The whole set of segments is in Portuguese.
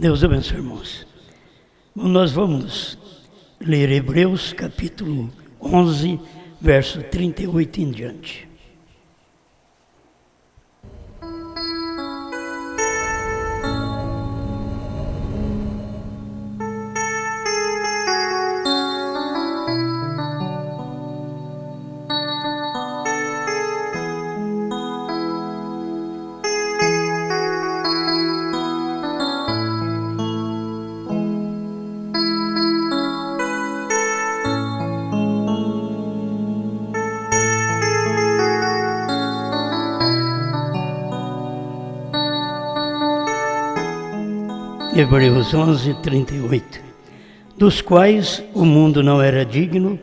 Deus abençoe, irmãos. Bom, nós vamos ler Hebreus capítulo 11, verso 38 em diante. Hebreus 11, 38. Dos quais o mundo não era digno,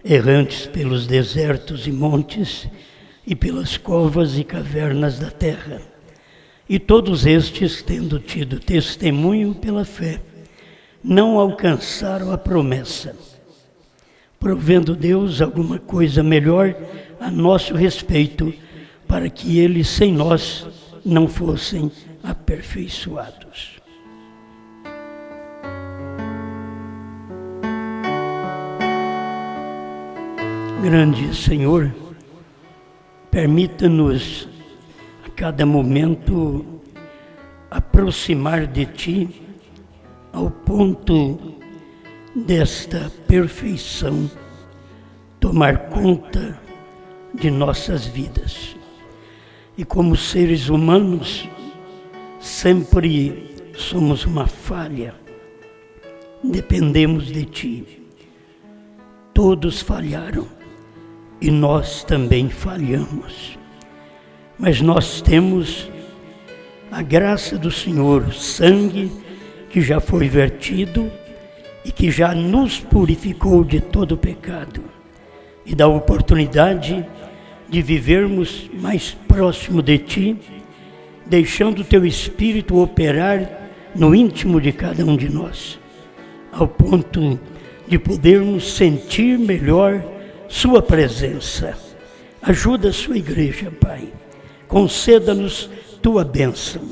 errantes pelos desertos e montes, e pelas covas e cavernas da terra. E todos estes, tendo tido testemunho pela fé, não alcançaram a promessa, provendo Deus alguma coisa melhor a nosso respeito, para que eles sem nós não fossem aperfeiçoados. Grande Senhor, permita-nos a cada momento aproximar de Ti ao ponto desta perfeição tomar conta de nossas vidas. E como seres humanos, sempre somos uma falha, dependemos de Ti. Todos falharam. E nós também falhamos, mas nós temos a graça do Senhor, o sangue que já foi vertido e que já nos purificou de todo o pecado e dá a oportunidade de vivermos mais próximo de Ti, deixando o Teu Espírito operar no íntimo de cada um de nós, ao ponto de podermos sentir melhor Sua presença. Ajuda a Sua igreja, Pai. Conceda-nos Tua bênção.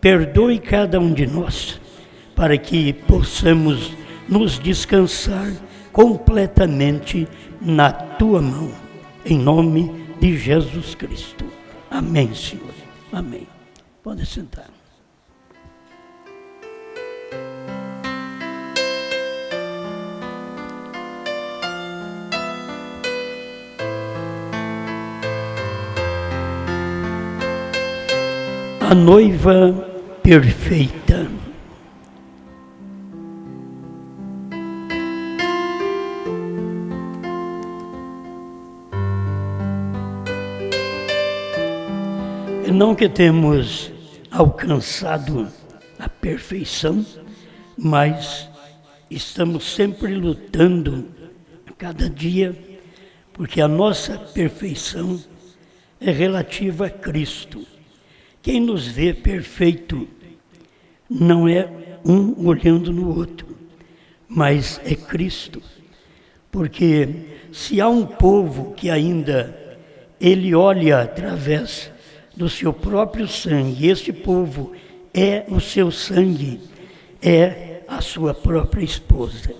Perdoe cada um de nós, para que possamos nos descansar completamente na Tua mão. Em nome de Jesus Cristo. Amém, Senhor. Amém. Pode sentar. A noiva perfeita. Não que temos alcançado a perfeição, mas estamos sempre lutando a cada dia, porque a nossa perfeição é relativa a Cristo. Quem nos vê perfeito não é um olhando no outro, mas é Cristo. Porque se há um povo que ainda ele olha através do seu próprio sangue, este povo é o seu sangue, é a sua própria esposa.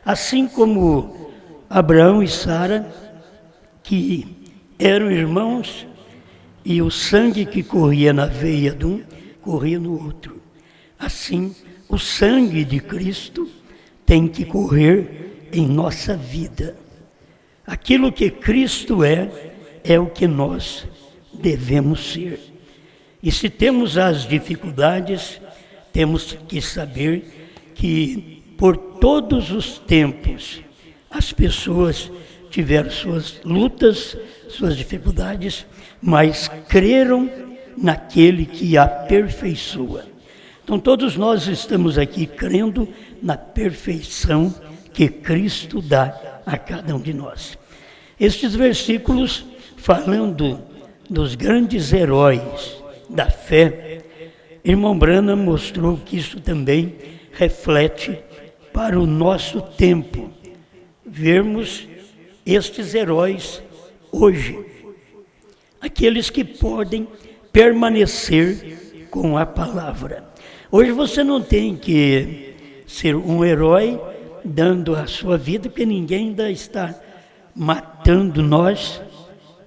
Assim como Abraão e Sara, que eram irmãos, e o sangue que corria na veia de um, corria no outro. Assim, o sangue de Cristo tem que correr em nossa vida. Aquilo que Cristo é o que nós devemos ser. E se temos as dificuldades, temos que saber que por todos os tempos as pessoas tiveram suas lutas, suas dificuldades, mas creram naquele que aperfeiçoa. Então todos nós estamos aqui crendo na perfeição que Cristo dá a cada um de nós. Estes versículos falando dos grandes heróis da fé, irmão Branham mostrou que isso também reflete para o nosso tempo. Vermos estes heróis hoje, aqueles que podem permanecer com a palavra. Hoje você não tem que ser um herói dando a sua vida, porque ninguém ainda está matando nós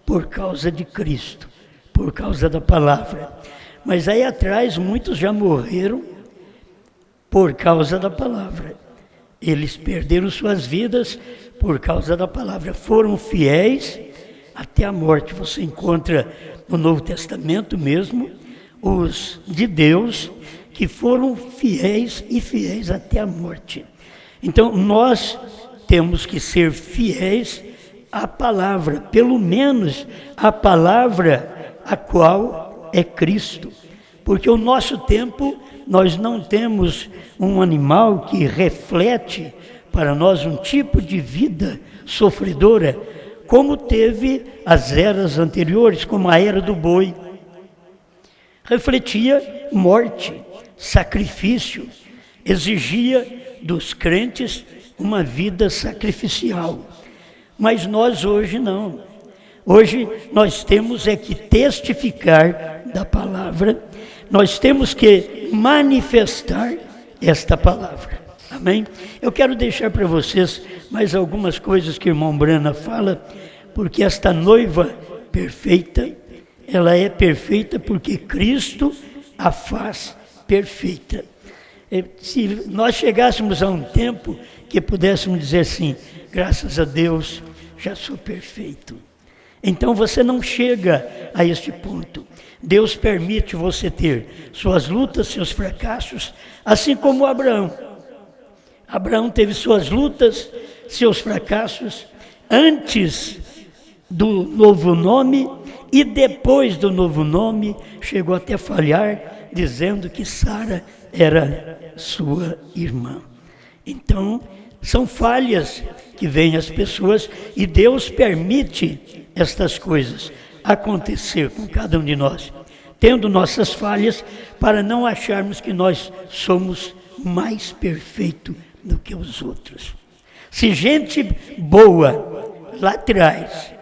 por causa de Cristo, por causa da palavra. Mas aí atrás muitos já morreram por causa da palavra. Eles perderam suas vidas por causa da palavra. Foram fiéis até a morte. Você encontra no Novo Testamento mesmo os de Deus que foram fiéis e fiéis até a morte. Então nós temos que ser fiéis à palavra, pelo menos a palavra a qual é Cristo. Porque o nosso tempo, nós não temos um animal que reflete para nós um tipo de vida sofredora, como teve as eras anteriores, como a era do boi. Refletia morte, sacrifício, exigia dos crentes uma vida sacrificial. Mas nós hoje não. Hoje nós temos é que testificar da palavra, nós temos que manifestar esta palavra. Amém? Eu quero deixar para vocês mais algumas coisas que o irmão Brana fala, porque esta noiva perfeita, ela é perfeita porque Cristo a faz perfeita. Se nós chegássemos a um tempo que pudéssemos dizer assim, graças a Deus, já sou perfeito. Então você não chega a este ponto. Deus permite você ter suas lutas, seus fracassos, assim como Abraão. Abraão teve suas lutas, seus fracassos, antes do novo nome e depois do novo nome, chegou até falhar, dizendo que Sara era sua irmã. Então, são falhas que vêm às pessoas e Deus permite estas coisas acontecer com cada um de nós, tendo nossas falhas, para não acharmos que nós somos mais perfeitos do que os outros. Se gente boa lá atrás,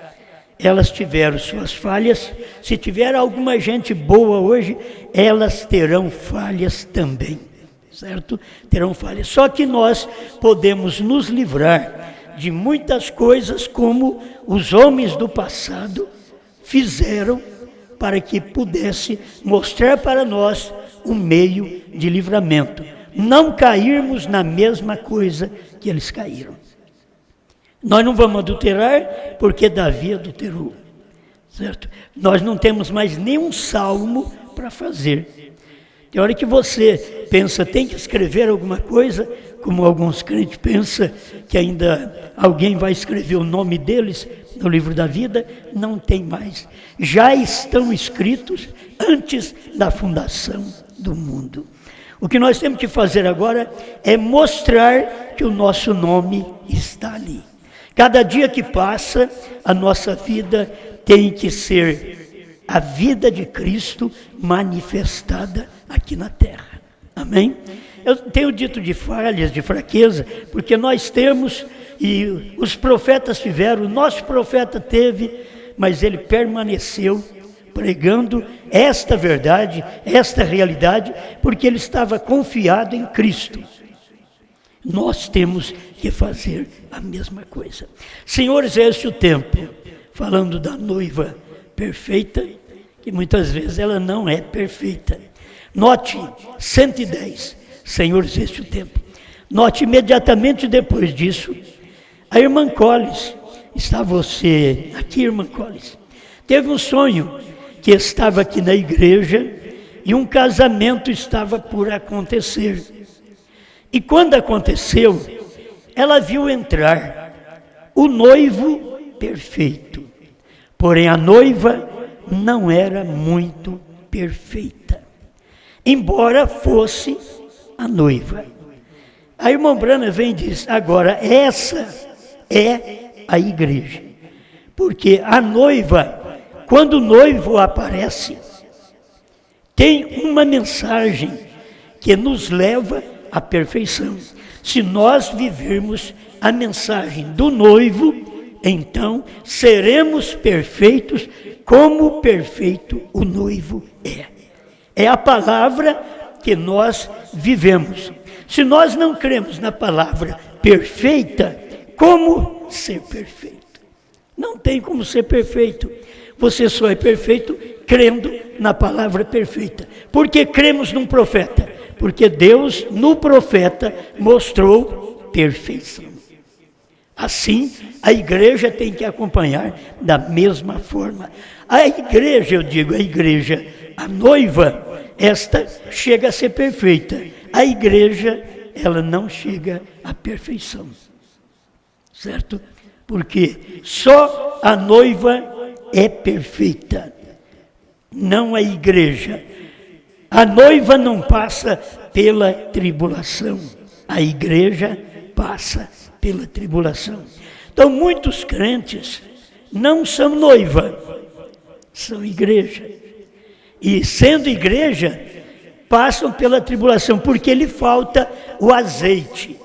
elas tiveram suas falhas, se tiver alguma gente boa hoje, elas terão falhas também, certo? Terão falhas. Só que nós podemos nos livrar de muitas coisas como os homens do passado fizeram para que pudesse mostrar para nós um meio de livramento. Não cairmos na mesma coisa que eles caíram. Nós não vamos adulterar porque Davi adulterou, certo? Nós não temos mais nenhum salmo para fazer. Tem hora que você pensa, tem que escrever alguma coisa, como alguns crentes pensam que ainda alguém vai escrever o nome deles no livro da vida, não tem mais. Já estão escritos antes da fundação do mundo. O que nós temos que fazer agora é mostrar que o nosso nome está ali. Cada dia que passa, a nossa vida tem que ser a vida de Cristo manifestada aqui na terra. Amém? Eu tenho dito de falhas, de fraqueza, porque nós temos, e os profetas tiveram, o nosso profeta teve, mas ele permaneceu pregando esta verdade, esta realidade, porque ele estava confiado em Cristo. Nós temos que fazer a mesma coisa. Senhores, é este o tempo, falando da noiva perfeita, que muitas vezes ela não é perfeita. Note 110, Senhores, este o tempo. Note imediatamente depois disso, a irmã Collis, está você aqui, irmã Collis, teve um sonho que estava aqui na igreja e um casamento estava por acontecer. E quando aconteceu, ela viu entrar o noivo perfeito, porém a noiva não era muito perfeita, embora fosse a noiva. A irmã Brana vem e diz, agora essa é a igreja, porque a noiva, quando o noivo aparece, tem uma mensagem que nos leva à perfeição. Se nós vivermos a mensagem do noivo, então seremos perfeitos como perfeito o noivo é. É a palavra que nós vivemos. Se nós não cremos na palavra perfeita, como ser perfeito? Não tem como ser perfeito. Você só é perfeito crendo na palavra perfeita. Por que cremos num profeta? Porque Deus, no profeta, mostrou perfeição. Assim, a igreja tem que acompanhar da mesma forma. A igreja, eu digo, a igreja, a noiva, esta chega a ser perfeita. A igreja, ela não chega à perfeição. Certo? Porque só a noiva é perfeita, não a igreja. A noiva não passa pela tribulação, a igreja passa pela tribulação. Então, muitos crentes não são noiva, são igreja. E sendo igreja, passam pela tribulação, porque lhe falta o azeite.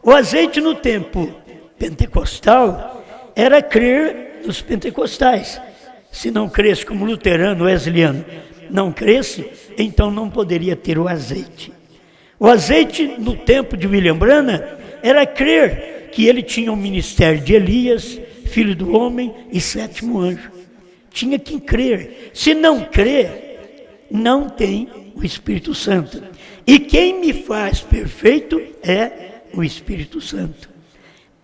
O azeite no tempo pentecostal era crer nos pentecostais. Se não cresce como luterano, wesleyano, não cresce, então não poderia ter o azeite. O azeite no tempo de William Branham era crer que ele tinha o ministério de Elias, filho do homem e sétimo anjo. Tinha que crer. Se não crer, não tem o Espírito Santo. E quem me faz perfeito é o Espírito Santo.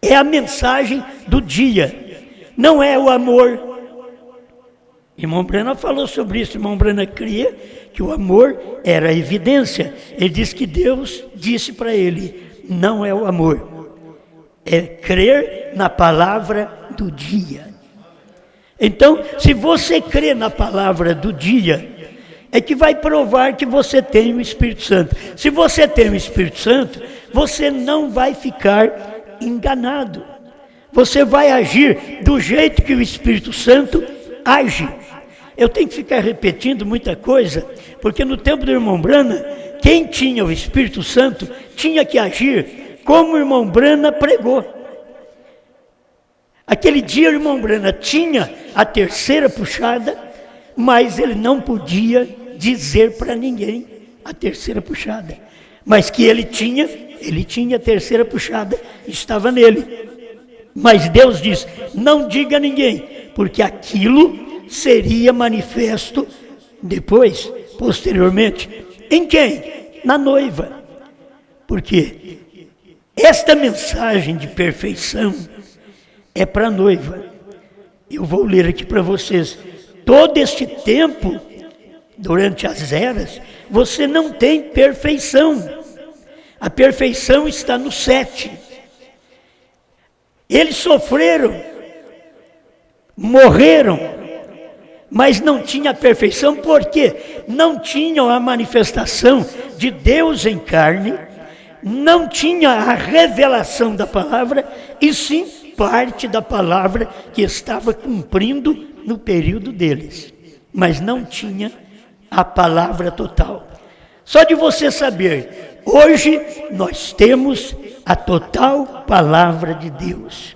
É a mensagem do dia, não é o amor. Irmão Branham falou sobre isso. Irmão Branham cria que o amor era a evidência. Ele disse que Deus disse para ele, não é o amor, é crer na palavra do dia. Então, se você crê na palavra do dia, é que vai provar que você tem o Espírito Santo. Se você tem o Espírito Santo, você não vai ficar enganado. Você vai agir do jeito que o Espírito Santo age. Eu tenho que ficar repetindo muita coisa, porque no tempo do irmão Branham, quem tinha o Espírito Santo tinha que agir como o irmão Branham pregou. Aquele dia o irmão Branham tinha a terceira puxada, mas ele não podia dizer para ninguém a terceira puxada. Mas que ele tinha a terceira puxada, estava nele. Mas Deus diz, não diga a ninguém, porque aquilo seria manifesto depois, posteriormente. Em quem? Na noiva. Porque esta mensagem de perfeição é para a noiva. Eu vou ler aqui para vocês. Todo este tempo, durante as eras, você não tem perfeição. A perfeição está no 7. Eles sofreram, morreram, mas não tinha a perfeição, porque não tinham a manifestação de Deus em carne, não tinha a revelação da palavra, e sim parte da palavra que estava cumprindo no período deles, mas não tinha a palavra total. Só de você saber, hoje nós temos a total palavra de Deus.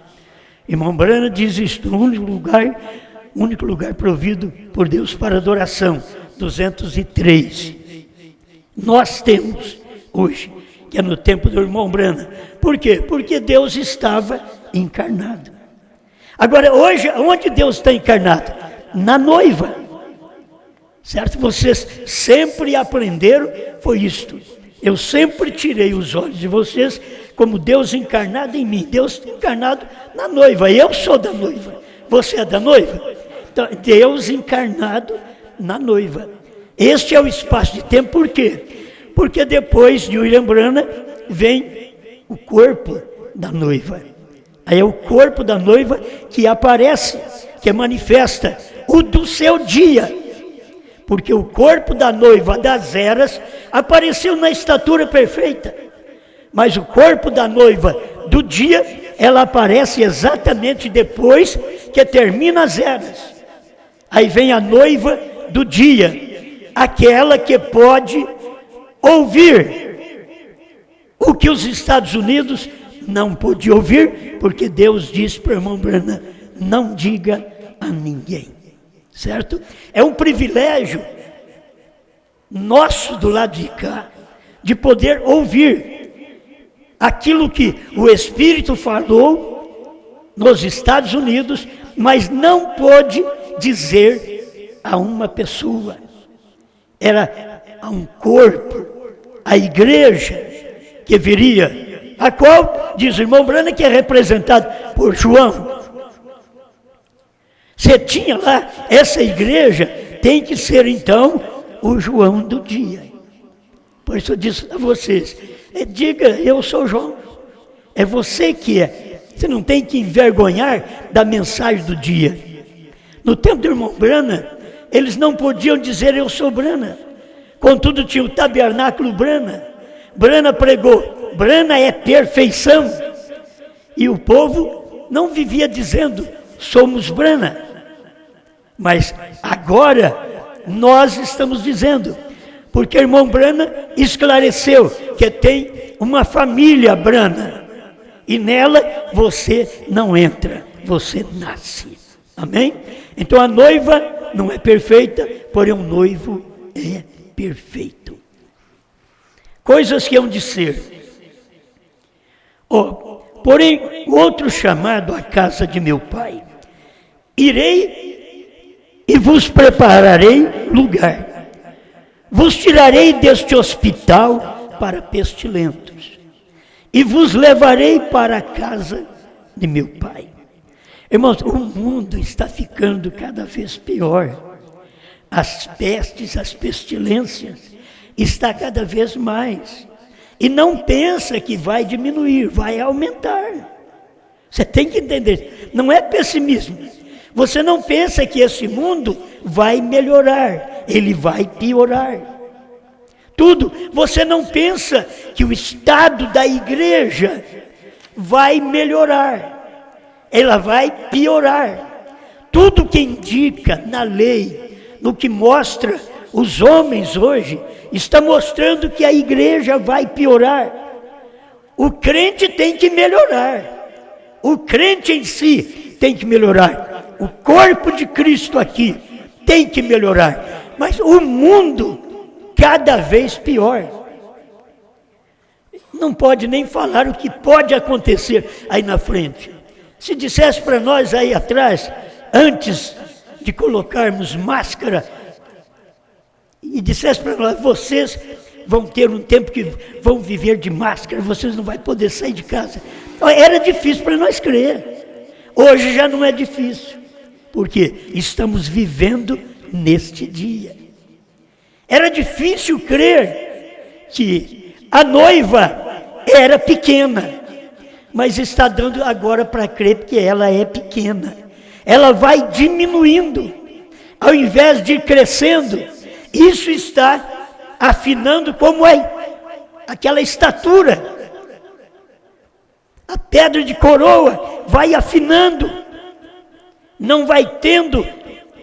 Irmão Branham diz isto, o único lugar provido por Deus para adoração, 203. Nós temos hoje, que é no tempo do irmão Branham. Por quê? Porque Deus estava encarnado. Agora, hoje, onde Deus está encarnado? Na noiva. Certo? Vocês sempre aprenderam, foi isto. Eu sempre tirei os olhos de vocês como Deus encarnado em mim. Deus encarnado na noiva. Eu sou da noiva. Você é da noiva? Então, Deus encarnado na noiva. Este é o espaço de tempo. Por quê? Porque depois de William Branham vem o corpo da noiva. Aí é o corpo da noiva que aparece, que manifesta o do seu dia. Porque o corpo da noiva das eras apareceu na estatura perfeita. Mas o corpo da noiva do dia, ela aparece exatamente depois que termina as eras. Aí vem a noiva do dia, aquela que pode ouvir o que os Estados Unidos não podiam ouvir, porque Deus disse para o irmão Branham, não diga a ninguém. Certo? É um privilégio nosso do lado de cá, de poder ouvir aquilo que o Espírito falou nos Estados Unidos, mas não pôde dizer a uma pessoa. Era a um corpo, a igreja que viria, a qual, diz o irmão Branham, que é representado por João. Você tinha lá, essa igreja tem que ser então o João do dia. Por isso eu disse a vocês, diga, eu sou João. É você que é. Você não tem que envergonhar da mensagem do dia. No tempo do irmão Branham, eles não podiam dizer eu sou Branham. Contudo tinha o tabernáculo Branham. Branham pregou, Branham é perfeição. E o povo não vivia dizendo somos Branham. Mas agora nós estamos dizendo, porque o irmão Branham esclareceu que tem uma família Branham, e nela você não entra, você nasce. Amém? Então a noiva não é perfeita, porém o noivo é perfeito. Coisas que hão de ser. Porém, outro chamado à casa de meu pai. Irei e vos prepararei lugar. Vos tirarei deste hospital para pestilentos, e vos levarei para a casa de meu pai. Irmãos, o mundo está ficando cada vez pior. As pestes, as pestilências, está cada vez mais. E não pensa que vai diminuir, vai aumentar. Você tem que entender, não é pessimismo. Você não pensa que esse mundo vai melhorar, ele vai piorar. Tudo, você não pensa que o estado da igreja vai melhorar, ela vai piorar. Tudo que indica na lei, no que mostra os homens hoje, está mostrando que a igreja vai piorar. O crente tem que melhorar, o crente em si tem que melhorar. O corpo de Cristo aqui tem que melhorar, mas o mundo cada vez pior. Não pode nem falar o que pode acontecer aí na frente. Se dissesse para nós aí atrás, antes de colocarmos máscara, e dissesse para nós, vocês vão ter um tempo que vão viver de máscara, vocês não vão poder sair de casa. Era difícil para nós crer. Hoje já não é difícil. Porque estamos vivendo neste dia. Era difícil crer que a noiva era pequena, mas está dando agora para crer porque ela é pequena. Ela vai diminuindo, ao invés de ir crescendo. Isso está afinando como é aquela estatura. A pedra de coroa vai afinando. Não vai tendo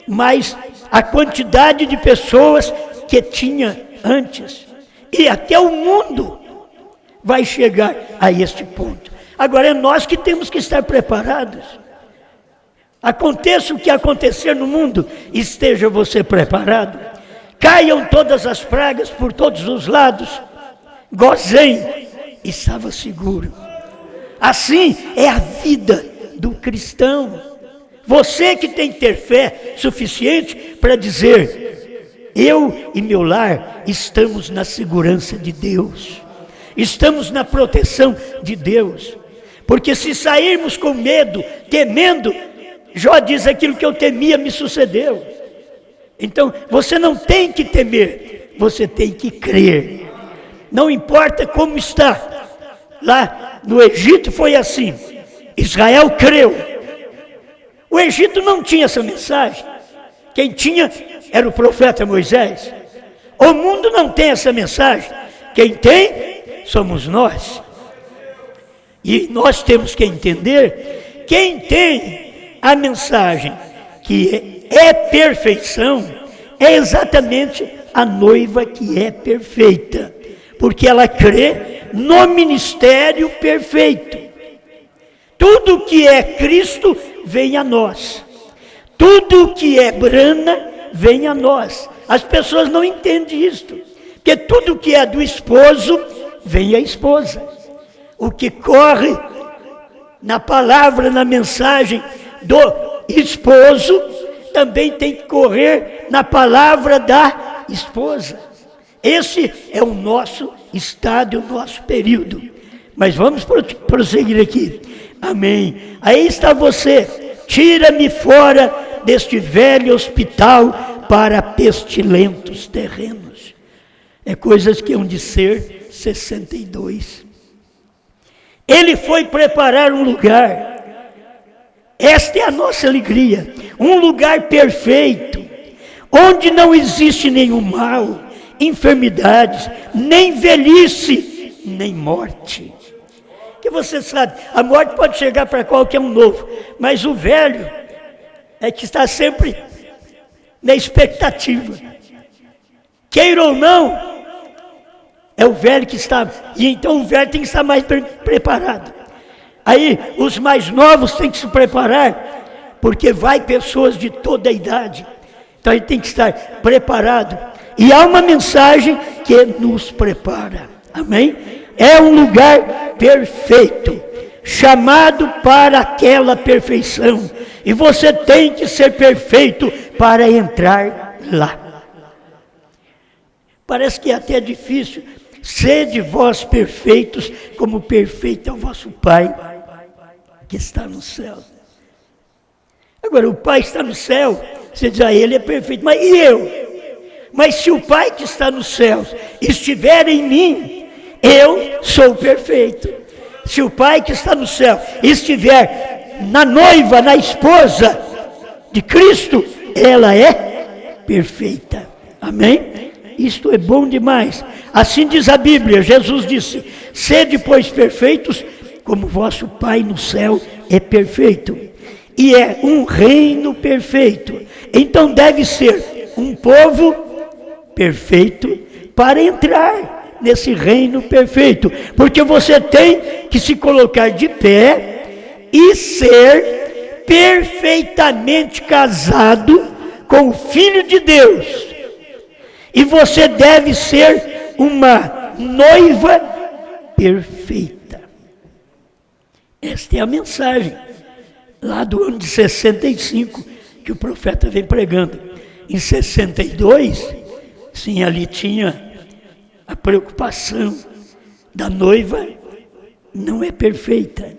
mais a quantidade de pessoas que tinha antes. E até o mundo vai chegar a este ponto. Agora é nós que temos que estar preparados. Aconteça o que acontecer no mundo, esteja você preparado. Caiam todas as pragas por todos os lados. Gozem, estava seguro. Assim é a vida do cristão. Você que tem que ter fé suficiente para dizer, eu e meu lar estamos na segurança de Deus, estamos na proteção de Deus, porque se sairmos com medo, temendo, Jó diz aquilo que eu temia me sucedeu. Então você não tem que temer, você tem que crer, não importa como está. Lá no Egito foi assim, Israel creu. O Egito não tinha essa mensagem. Quem tinha era o profeta Moisés. O mundo não tem essa mensagem. Quem tem, somos nós. E nós temos que entender, quem tem a mensagem que é perfeição, é exatamente a noiva que é perfeita. Porque ela crê no ministério perfeito. Tudo que é Cristo vem a nós. Tudo que é Branham vem a nós. as pessoas não entendem isto. Porque tudo que é do esposo, vem a esposa. O que corre na palavra, na mensagem do esposo, também tem que correr na palavra da esposa. Esse é o nosso estado, o nosso período. Mas vamos prosseguir aqui. Amém. Aí está você. Tira-me fora deste velho hospital para pestilentos terrenos. É coisas que hão de ser 62. Ele foi preparar um lugar. Esta é a nossa alegria. Um lugar perfeito, onde não existe nenhum mal, enfermidades, nem velhice, nem morte. Que você sabe, a morte pode chegar para qualquer um novo, mas o velho é que está sempre na expectativa. Queira ou não, é o velho que está, e então o velho tem que estar mais preparado. Aí os mais novos têm que se preparar, porque vai pessoas de toda a idade. Então a gente tem que estar preparado. E há uma mensagem que nos prepara. Amém? É um lugar perfeito, chamado para aquela perfeição. E você tem que ser perfeito para entrar lá. Parece que até é difícil. Sede vós perfeitos, como perfeito é o vosso Pai, que está no céu. Agora, o Pai está no céu, você diz, ele é perfeito, mas e eu? Mas se o Pai que está no céu estiver em mim, eu sou perfeito. Se o Pai que está no céu estiver na noiva, na esposa de Cristo, ela é perfeita. Amém? Isto é bom demais. Assim diz a Bíblia, Jesus disse, sede pois perfeitos, como vosso Pai no céu é perfeito. E é um reino perfeito. Então deve ser um povo perfeito para entrar nesse reino perfeito. Porque você tem que se colocar de pé e ser perfeitamente casado com o Filho de Deus. E você deve ser uma noiva perfeita. Esta é a mensagem, lá do ano de 65, que o profeta vem pregando. Em 62, sim, ali tinha a preocupação da noiva não é perfeita.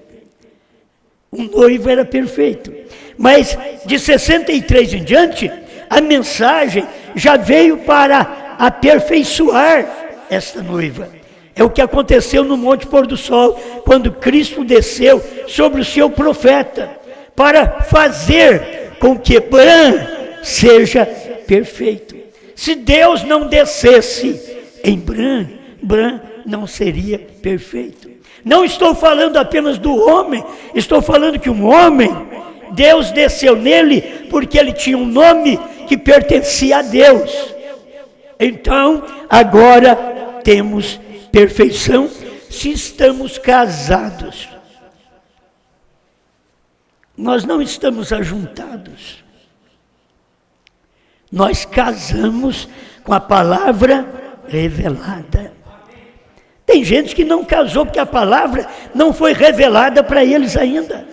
O noivo era perfeito. Mas de 63 em diante, a mensagem já veio para aperfeiçoar esta noiva. É o que aconteceu no Monte Pôr do Sol, quando Cristo desceu sobre o seu profeta, para fazer com que Bran seja perfeito. Se Deus não descesse em Bran, Bran não seria perfeito. Não estou falando apenas do homem, estou falando que um homem, Deus desceu nele porque ele tinha um nome que pertencia a Deus. Então, agora temos perfeição se estamos casados. Nós não estamos ajuntados. Nós casamos com a palavra revelada. Tem gente que não casou porque a palavra não foi revelada para eles ainda.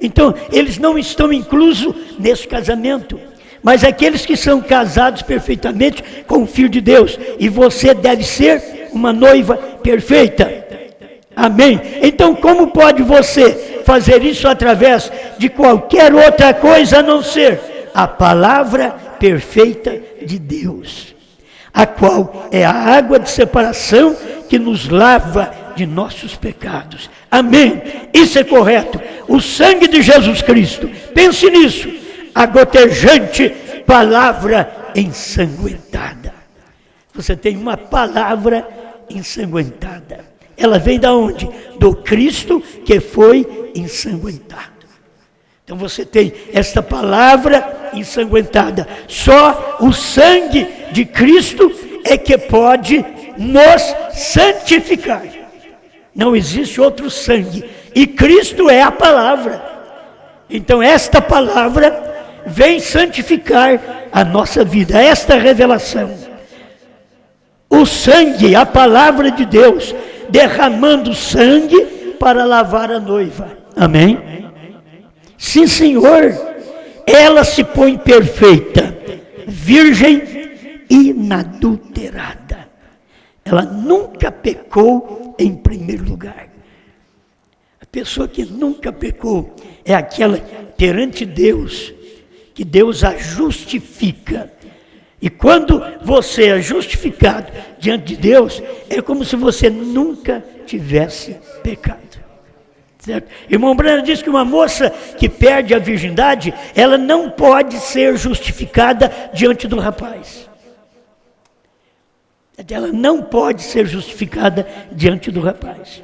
Então, eles não estão inclusos nesse casamento. Mas aqueles que são casados perfeitamente com o Filho de Deus, e você deve ser uma noiva perfeita. Amém? Então, como pode você fazer isso através de qualquer outra coisa a não ser a palavra perfeita de Deus, a qual é a água de separação que nos lava de nossos pecados. Amém? Isso é correto. O sangue de Jesus Cristo, pense nisso. A gotejante palavra ensanguentada. Você tem uma palavra ensanguentada. Ela vem da onde? Do Cristo que foi ensanguentado. Então você tem esta palavra ensanguentada. Só o sangue de Cristo é que pode nos santificar. Não existe outro sangue. E Cristo é a palavra. Então esta palavra vem santificar a nossa vida, esta revelação. O sangue, a palavra de Deus, derramando sangue para lavar a noiva. Amém? Sim, Senhor, ela se põe perfeita, virgem inadulterada. Ela nunca pecou em primeiro lugar. A pessoa que nunca pecou é aquela perante Deus, que Deus a justifica. E quando você é justificado diante de Deus, é como se você nunca tivesse pecado. Certo? Irmão Branham diz que uma moça que perde a virgindade, ela não pode ser justificada diante do rapaz. Ela não pode ser justificada diante do rapaz.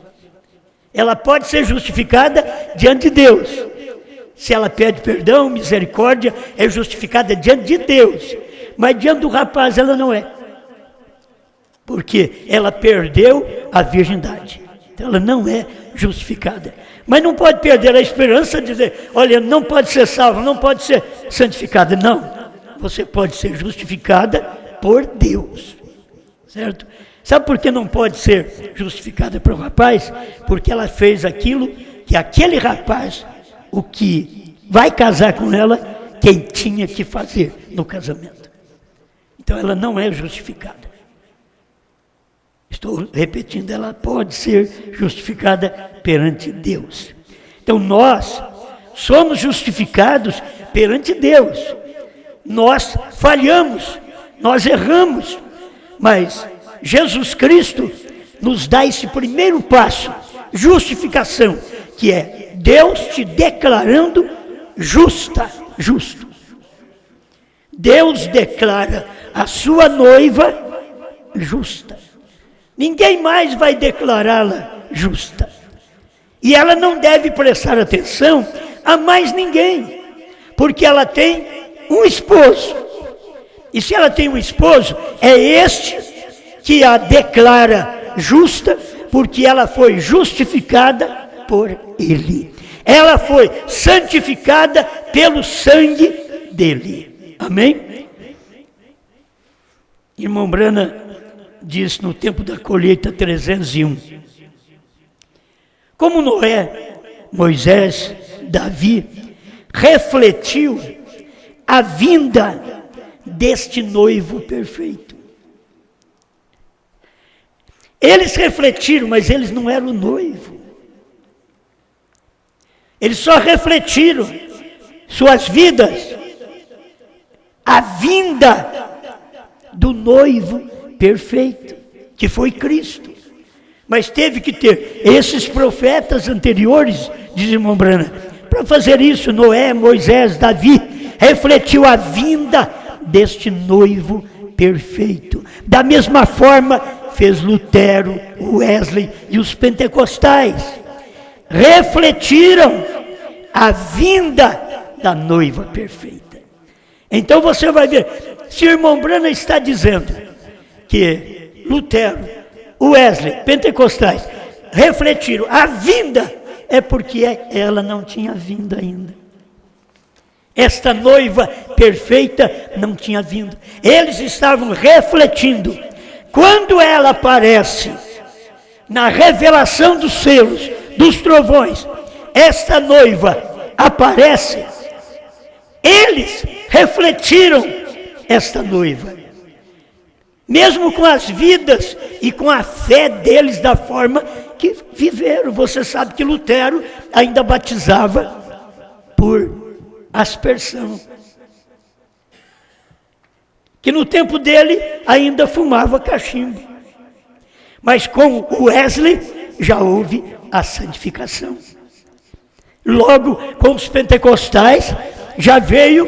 Ela pode ser justificada diante de Deus. Se ela pede perdão, misericórdia, é justificada diante de Deus. Mas diante do rapaz ela não é. Porque ela perdeu a virgindade. Então ela não é justificada. Mas não pode perder a esperança de dizer, olha, não pode ser salva, não pode ser santificada. Não, você pode ser justificada por Deus. Certo? Sabe por que não pode ser justificada para o rapaz? Porque ela fez aquilo que aquele rapaz, o que vai casar com ela, quem tinha que fazer no casamento. Então ela não é justificada. Estou repetindo, ela pode ser justificada perante Deus. Então nós somos justificados perante Deus. Nós falhamos, nós erramos, mas Jesus Cristo nos dá esse primeiro passo, justificação, que é Deus te declarando justo. Deus declara a sua noiva justa. Ninguém mais vai declará-la justa. E ela não deve prestar atenção a mais ninguém, porque ela tem um esposo. E se ela tem um esposo, é este que a declara justa, porque ela foi justificada por ele. Ela foi santificada pelo sangue dele. Amém? Irmão Branham diz no tempo da colheita 301. Como Noé, Moisés, Davi refletiu a vinda deste noivo perfeito. Eles refletiram, mas eles não eram o noivo. Eles só refletiram suas vidas, a vinda do noivo perfeito, que foi Cristo. Mas teve que ter esses profetas anteriores, diz irmão Branham, para fazer isso. Noé, Moisés, Davi, refletiu a vinda deste noivo perfeito. Da mesma forma, fez Lutero, Wesley e os pentecostais. Refletiram a vinda da noiva perfeita. Então você vai ver, se o irmão Branham está dizendo que Lutero, Wesley, pentecostais refletiram a vinda, é porque ela não tinha vindo ainda. Esta noiva perfeita não tinha vindo. Eles estavam refletindo. Quando ela aparece na revelação dos selos, dos trovões, esta noiva aparece, eles refletiram esta noiva. Mesmo com as vidas e com a fé deles da forma que viveram. Você sabe que Lutero ainda batizava por aspersão. Que no tempo dele ainda fumava cachimbo. Mas com Wesley já houve a santificação. Logo, com os pentecostais, já veio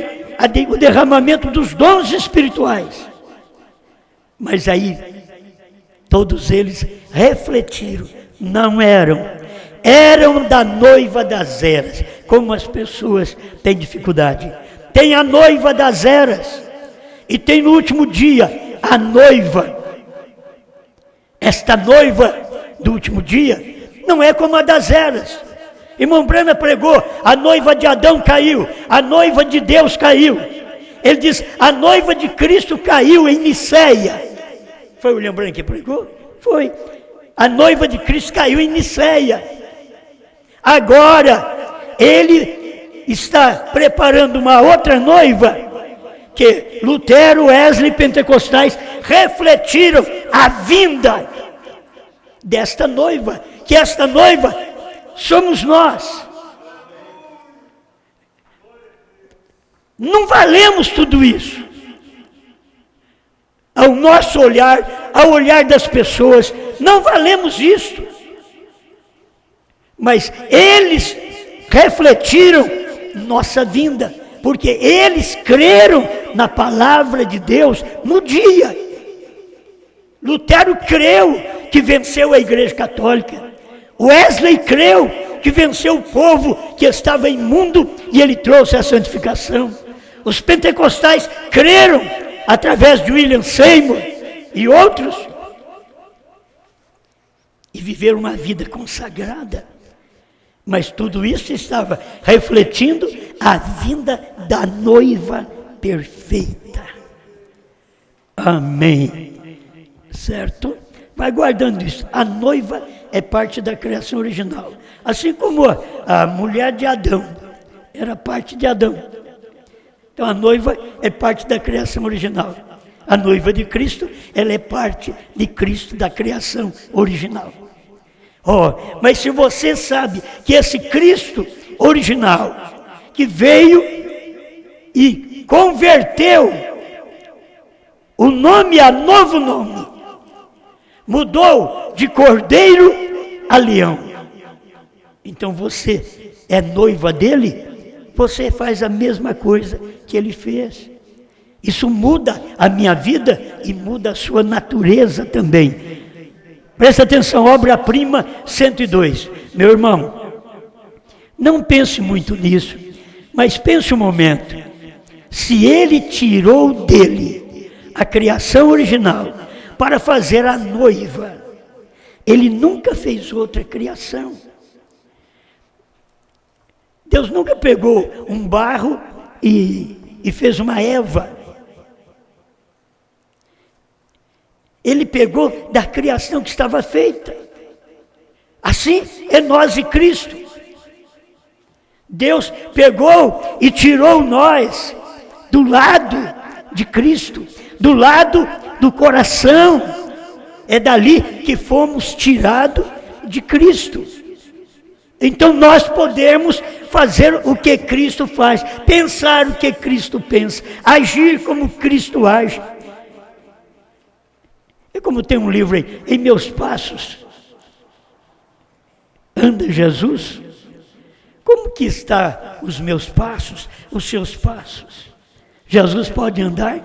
o derramamento dos dons espirituais. Mas aí, todos eles refletiram, não eram da noiva das eras, como as pessoas têm dificuldade. Tem a noiva das eras, e tem no último dia a noiva. Esta noiva do último dia não é como a das eras. Irmão Branham pregou, a noiva de Adão caiu, a noiva de Deus caiu. Ele diz, a noiva de Cristo caiu em Niceia. Foi o William Branham que pregou? Foi. A noiva de Cristo caiu em Niceia. Agora, ele está preparando uma outra noiva, que Lutero, Wesley e Pentecostais refletiram a vinda desta noiva, que esta noiva somos nós. Não valemos tudo isso. Ao nosso olhar, ao olhar das pessoas, não valemos isto. Mas eles refletiram nossa vinda, porque eles creram na palavra de Deus no dia. Lutero creu que venceu a Igreja Católica. Wesley creu que venceu o povo que estava imundo e ele trouxe a santificação. Os pentecostais creram através de William Seymour e outros e viveram uma vida consagrada. Mas tudo isso estava refletindo a vinda da noiva perfeita. Amém. Certo? Vai guardando isso. A noiva é parte da criação original. Assim como a mulher de Adão era parte de Adão. Então a noiva é parte da criação original. A noiva de Cristo, ela é parte de Cristo, da criação original. Mas se você sabe que esse Cristo original, que veio e converteu o nome a novo nome, mudou de cordeiro a leão, então você é noiva dele, você faz a mesma coisa que ele fez. Isso muda a minha vida e muda a sua natureza também. Presta atenção, obra-prima 102. Meu irmão, não pense muito nisso, mas pense um momento. Se ele tirou dele a criação original para fazer a noiva, ele nunca fez outra criação. Deus nunca pegou um barro e fez uma Eva. Ele pegou da criação que estava feita. Assim é nós e Cristo. Deus pegou e tirou nós do lado de Cristo, do lado do coração. É dali que fomos tirados de Cristo. Então nós podemos fazer o que Cristo faz, pensar o que Cristo pensa, agir como Cristo age. É como tem um livro aí, Em Meus Passos, anda Jesus? Como que está os meus passos, os seus passos? Jesus pode andar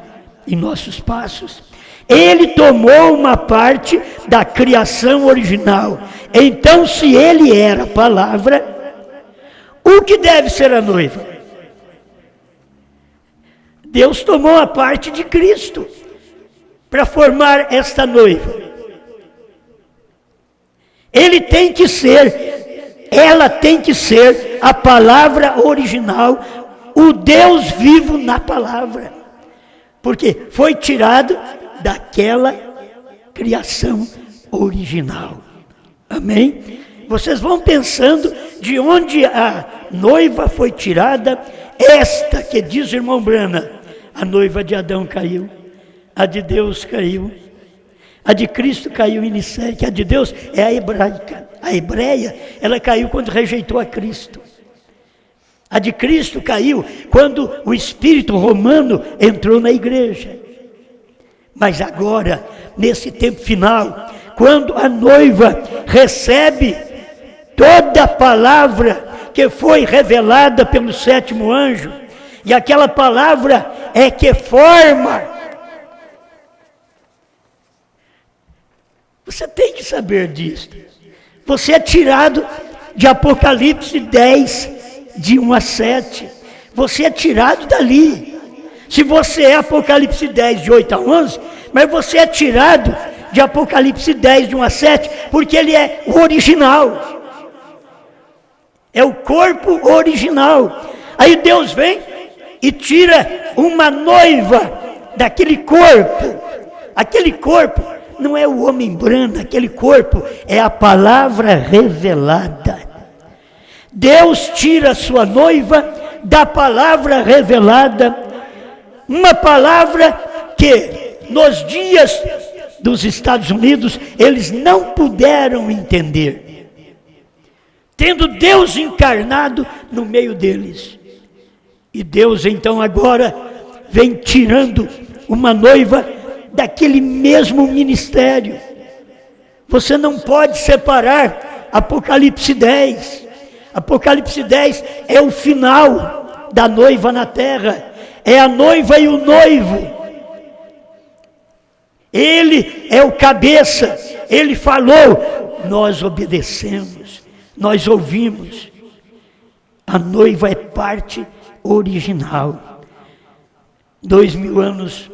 em nossos passos? Ele tomou uma parte da criação original. Então, se ele era a palavra, o que deve ser a noiva? Deus tomou a parte de Cristo para formar esta noiva. Ela tem que ser a palavra original, o Deus vivo na palavra, porque foi tirado daquela criação original. Amém? Vocês vão pensando de onde a noiva foi tirada, esta que diz o irmão Brana, a noiva de Adão caiu, a de Deus caiu, a de Cristo caiu em Niceia, que a de Deus é a hebraica. A hebreia, ela caiu quando rejeitou a Cristo. A de Cristo caiu quando o espírito romano entrou na igreja. Mas agora, nesse tempo final, quando a noiva recebe toda a palavra que foi revelada pelo sétimo anjo, e aquela palavra é que forma. Você tem que saber disso. Você é tirado de Apocalipse 10, de 1 a 7. Você é tirado dali. Se você é Apocalipse 10, de 8 a 11, mas você é tirado de Apocalipse 10, de 1 a 7, porque ele é o original. É o corpo original. Aí Deus vem e tira uma noiva daquele corpo. Aquele corpo não é o homem branco, aquele corpo é a palavra revelada. Deus tira a sua noiva da palavra revelada, uma palavra que nos dias dos Estados Unidos eles não puderam entender, tendo Deus encarnado no meio deles. E Deus então agora vem tirando uma noiva daquele mesmo ministério. Você não pode separar Apocalipse 10. Apocalipse 10 é o final da noiva na terra. É a noiva e o noivo. Ele é o cabeça. Ele falou, nós obedecemos, nós ouvimos. A noiva é parte original. 2000 anos,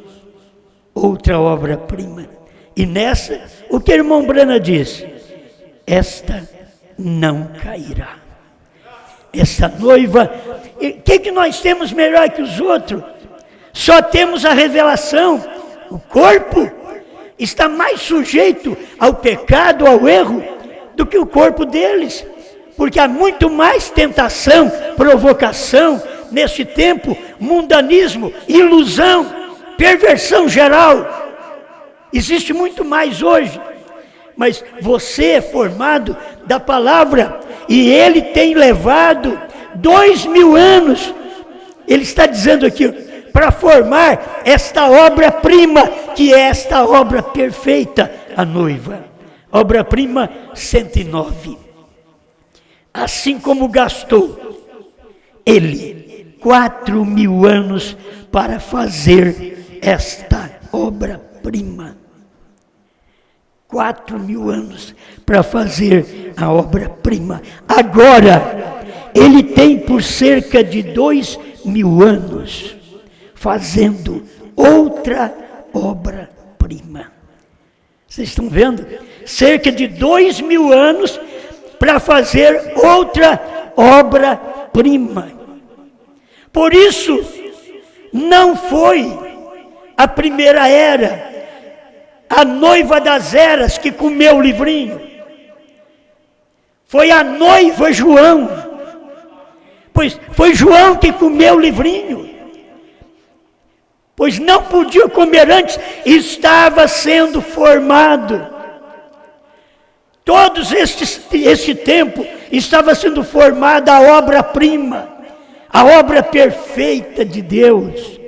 outra obra-prima. E nessa, o que o irmão Brana diz? Esta não cairá. Essa noiva, o que nós temos melhor que os outros? Só temos a revelação. O corpo está mais sujeito ao pecado, ao erro, do que o corpo deles. Porque há muito mais tentação, provocação, nesse tempo, mundanismo, ilusão, perversão geral. Existe muito mais hoje. Mas você é formado da palavra e ele tem levado 2000 anos. Ele está dizendo aqui, para formar esta obra-prima, que é esta obra perfeita, a noiva. Obra-prima 109. Assim como gastou ele 4000 anos para fazer esta obra-prima. 4000 anos para fazer a obra-prima. Agora, ele tem por cerca de 2000 anos fazendo outra obra-prima. Vocês estão vendo? Cerca de 2000 anos para fazer outra obra-prima. Por isso, não foi a primeira era, a noiva das eras que comeu o livrinho. Foi a noiva João. Pois foi João que comeu o livrinho. Pois não podia comer antes, estava sendo formado. Todo esse tempo estava sendo formada a obra-prima, a obra perfeita de Deus.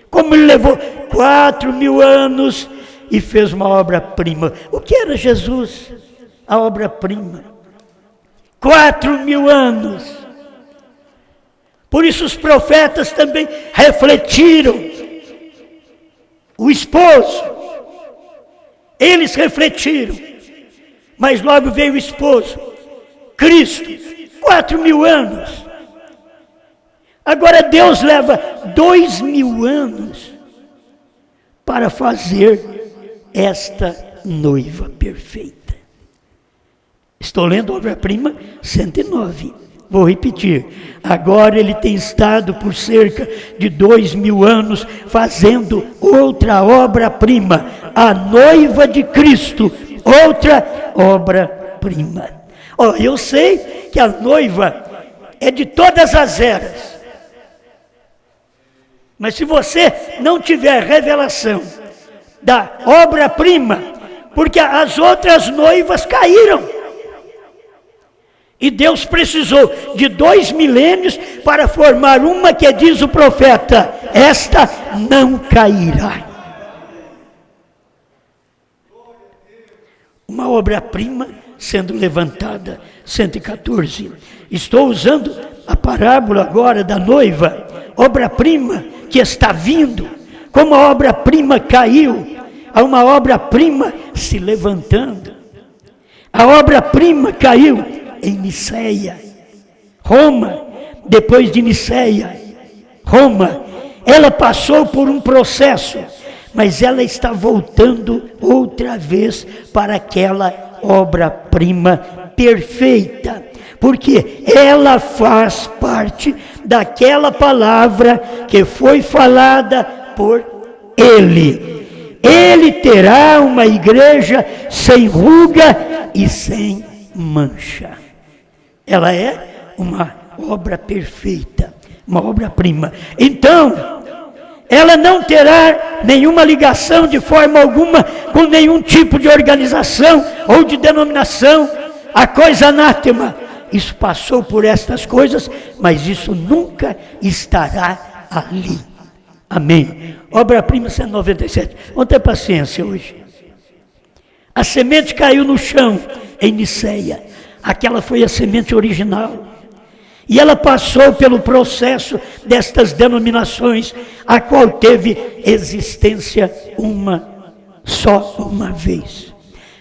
Como ele levou 4000 anos e fez uma obra-prima. O que era Jesus? A obra-prima. 4000 anos. Por isso os profetas também refletiram. O esposo. Eles refletiram. Mas logo veio o esposo. Cristo. 4000 anos. Agora Deus leva 2000 anos para fazer esta noiva perfeita. Estou lendo a obra-prima 109. Vou repetir. Agora ele tem estado por cerca de 2000 anos fazendo outra obra-prima. A noiva de Cristo. Outra obra-prima. Eu sei que a noiva é de todas as eras. Mas se você não tiver revelação da obra-prima, porque as outras noivas caíram. E Deus precisou de 2 milênios para formar uma que diz o profeta, esta não cairá. Uma obra-prima sendo levantada, 114. Estou usando a parábola agora da noiva, obra-prima que está vindo, como a obra-prima caiu, há uma obra-prima se levantando. A obra-prima caiu em Niceia, Roma, depois de Niceia, Roma, ela passou por um processo, mas ela está voltando outra vez para aquela obra-prima perfeita, porque ela faz parte daquela palavra que foi falada por Ele. Ele terá uma igreja sem ruga e sem mancha. Ela é uma obra perfeita, uma obra-prima. Então, ela não terá nenhuma ligação de forma alguma com nenhum tipo de organização ou de denominação. A coisa anátema. Isso passou por estas coisas, mas isso nunca estará ali. Amém. Obra-prima 197. Vamos ter paciência hoje. A semente caiu no chão em Niceia. Aquela foi a semente original. E ela passou pelo processo destas denominações, a qual teve existência só uma vez.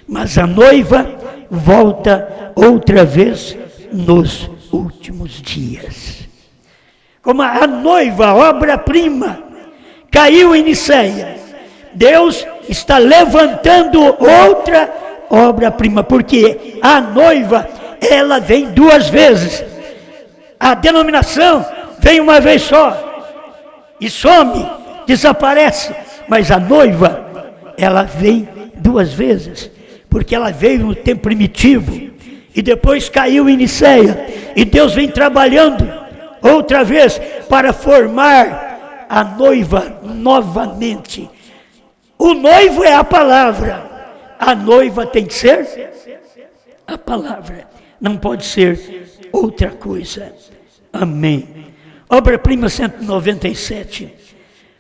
Mas a noiva volta outra vez nos últimos dias. Como a noiva, a obra-prima, caiu em Niceia, Deus está levantando outra obra-prima, porque a noiva, ela vem duas vezes. A denominação vem uma vez só e some, desaparece. Mas a noiva, ela vem duas vezes, porque ela veio no tempo primitivo e depois caiu em Niceia. E Deus vem trabalhando outra vez para formar a noiva novamente. O noivo é a palavra, a noiva tem que ser a palavra, não pode ser outra coisa. Amém. Obra-prima 197.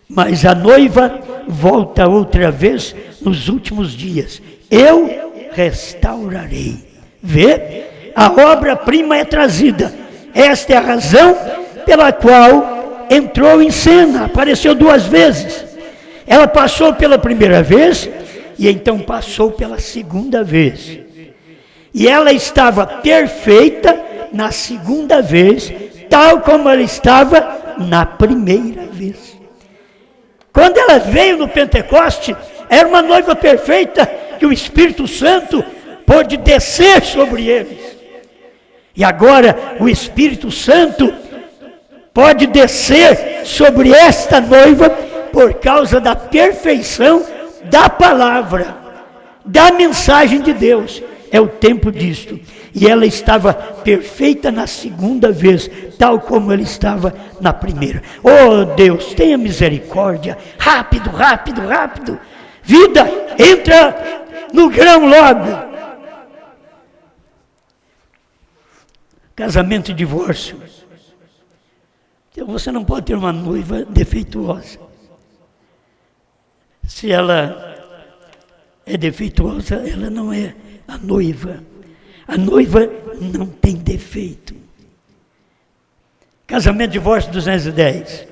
Mas a noiva volta outra vez nos últimos dias. Eu restaurarei. Vê? A obra-prima é trazida. Esta é a razão pela qual entrou em cena. Apareceu duas vezes. Ela passou pela primeira vez e então passou pela segunda vez. E ela estava perfeita na segunda vez, tal como ela estava na primeira vez. Quando ela veio no Pentecoste, era uma noiva perfeita, que o Espírito Santo pôde descer sobre eles. E agora o Espírito Santo pode descer sobre esta noiva por causa da perfeição da palavra, da mensagem de Deus. É o tempo disto. E ela estava perfeita na segunda vez, tal como ela estava na primeira. Oh Deus, tenha misericórdia. Rápido, rápido, rápido. Vida, entra no grão logo. Casamento e divórcio. Então você não pode ter uma noiva defeituosa. Se ela é defeituosa, ela não é a noiva. A noiva não tem defeito. Casamento e divórcio 210.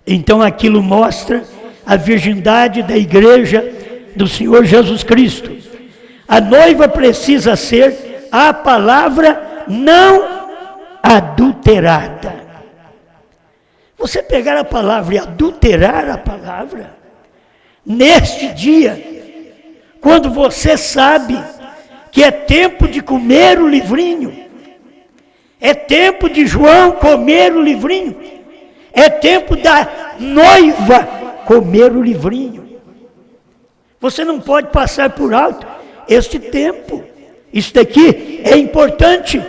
Então aquilo mostra a virgindade da igreja do Senhor Jesus Cristo. A noiva precisa ser a palavra não adulterada. Você pegar a palavra e adulterar a palavra, neste dia, quando você sabe que é tempo de comer o livrinho, é tempo de João comer o livrinho, é tempo da noiva comer o livrinho. Você não pode passar por alto este tempo. Isso daqui é importante.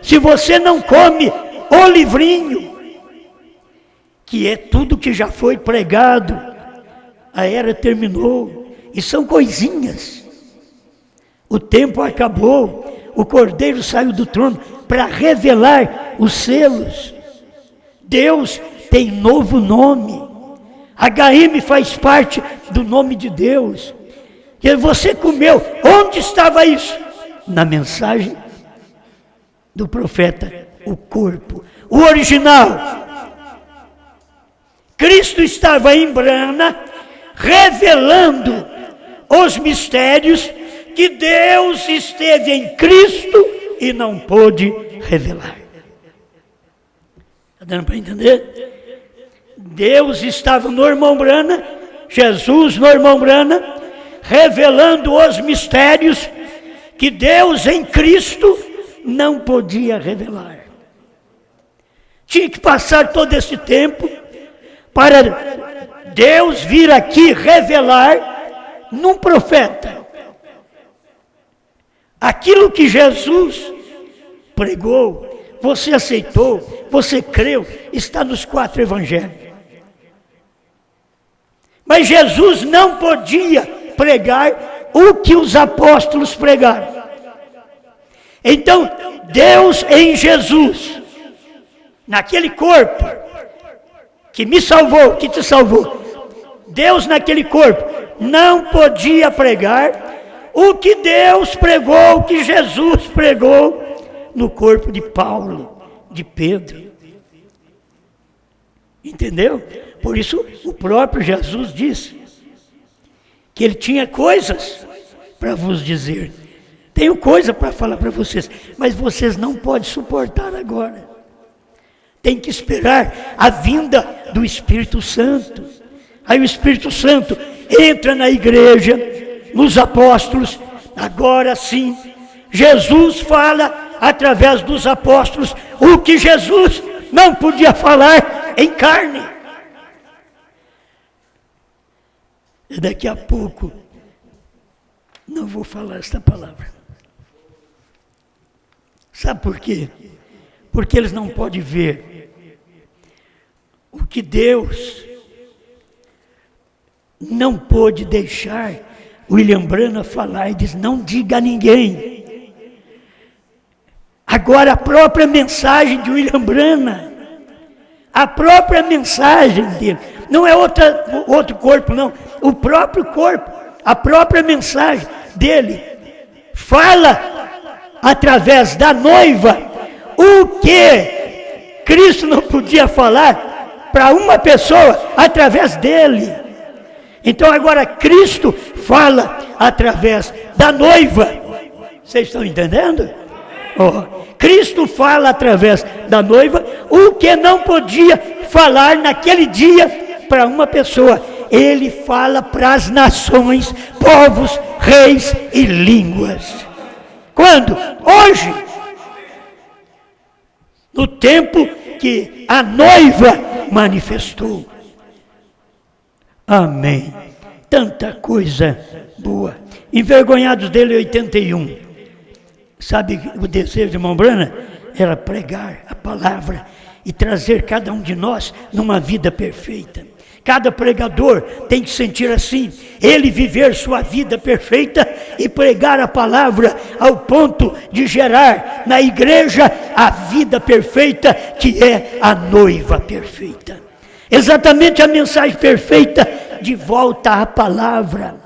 Se você não come o livrinho, que é tudo que já foi pregado, a era terminou, e são coisinhas. O tempo acabou, o Cordeiro saiu do trono para revelar os selos. Deus tem novo nome. HM faz parte do nome de Deus. Que você comeu, onde estava isso? Na mensagem do profeta, o corpo, o original. Cristo estava em Brana, revelando os mistérios que Deus esteve em Cristo e não pôde revelar. Está dando para entender? Deus estava no irmão Brana, Jesus no irmão Brana, revelando os mistérios que Deus em Cristo não podia revelar. Tinha que passar todo esse tempo para Deus vir aqui revelar num profeta aquilo que Jesus pregou, você aceitou, você creu, está nos 4 evangelhos. Mas Jesus não podia pregar o que os apóstolos pregaram. Então, Deus em Jesus, naquele corpo, que me salvou, que te salvou, Deus naquele corpo não podia pregar o que Deus pregou, o que Jesus pregou no corpo de Paulo, de Pedro. Entendeu? Por isso o próprio Jesus disse que ele tinha coisas para vos dizer. Tenho coisa para falar para vocês, mas vocês não podem suportar agora. Tem que esperar a vinda do Espírito Santo. Aí o Espírito Santo entra na igreja, nos apóstolos. Agora sim, Jesus fala através dos apóstolos o que Jesus não podia falar em carne. E daqui a pouco não vou falar esta palavra. Sabe por quê? Porque eles não podem ver o que Deus não pôde deixar William Branham falar. E diz, não diga a ninguém. Agora a própria mensagem de William Branham, a própria mensagem dele, não é outro corpo não, o próprio corpo, a própria mensagem dele, fala através da noiva o que Cristo não podia falar para uma pessoa através dele. Então agora Cristo fala através da noiva. Vocês estão entendendo? Cristo fala através da noiva o que não podia falar naquele dia para uma pessoa. Ele fala para as nações, povos, reis e línguas. Quando? Hoje. No tempo que a noiva manifestou. Amém. Tanta coisa boa. Envergonhados dele, 81. Sabe, o desejo de irmão Branham era pregar a palavra e trazer cada um de nós numa vida perfeita. Cada pregador tem que sentir assim, ele viver sua vida perfeita e pregar a palavra ao ponto de gerar na igreja a vida perfeita, que é a noiva perfeita. Exatamente a mensagem perfeita de volta à palavra.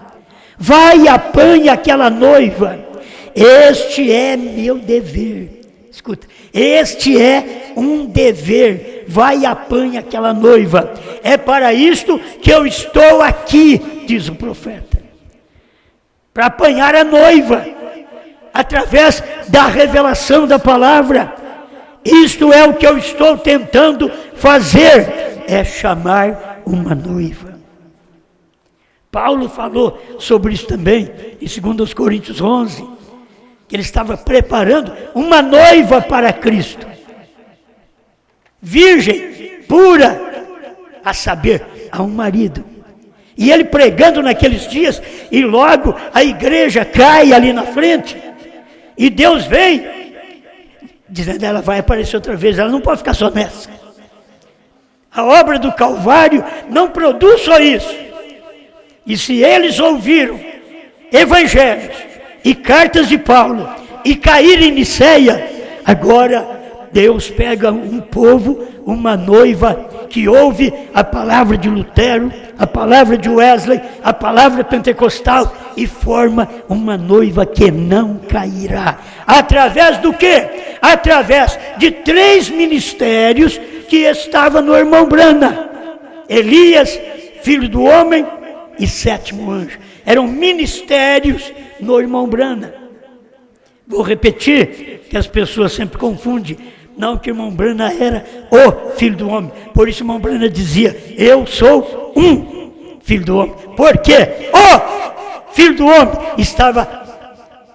Vai e apanha aquela noiva. Este é meu dever. Escuta, este é um dever. Vai e apanha aquela noiva. É para isto que eu estou aqui, diz o profeta. Para apanhar a noiva, através da revelação da palavra. Isto é o que eu estou tentando fazer, é chamar uma noiva. Paulo falou sobre isso também, em 2 Coríntios 11, que ele estava preparando uma noiva para Cristo. Virgem, pura, a saber, a um marido. E ele pregando naqueles dias, e logo a igreja cai ali na frente, e Deus vem, dizendo, ela vai aparecer outra vez, ela não pode ficar só nessa. A obra do Calvário não produz só isso. E se eles ouviram evangelhos e cartas de Paulo e caírem em Niceia, agora Deus pega um povo, uma noiva que ouve a palavra de Lutero, a palavra de Wesley, a palavra pentecostal e forma uma noiva que não cairá. Através do quê? Através de 3 ministérios que estavam no irmão Branham. Elias, filho do homem, e 7º anjo. Eram ministérios no irmão Branham. Vou repetir, que as pessoas sempre confundem. Não que o irmão Branham era o filho do homem. Por isso o irmão Branham dizia, eu sou um filho do homem. Porque o filho do homem estava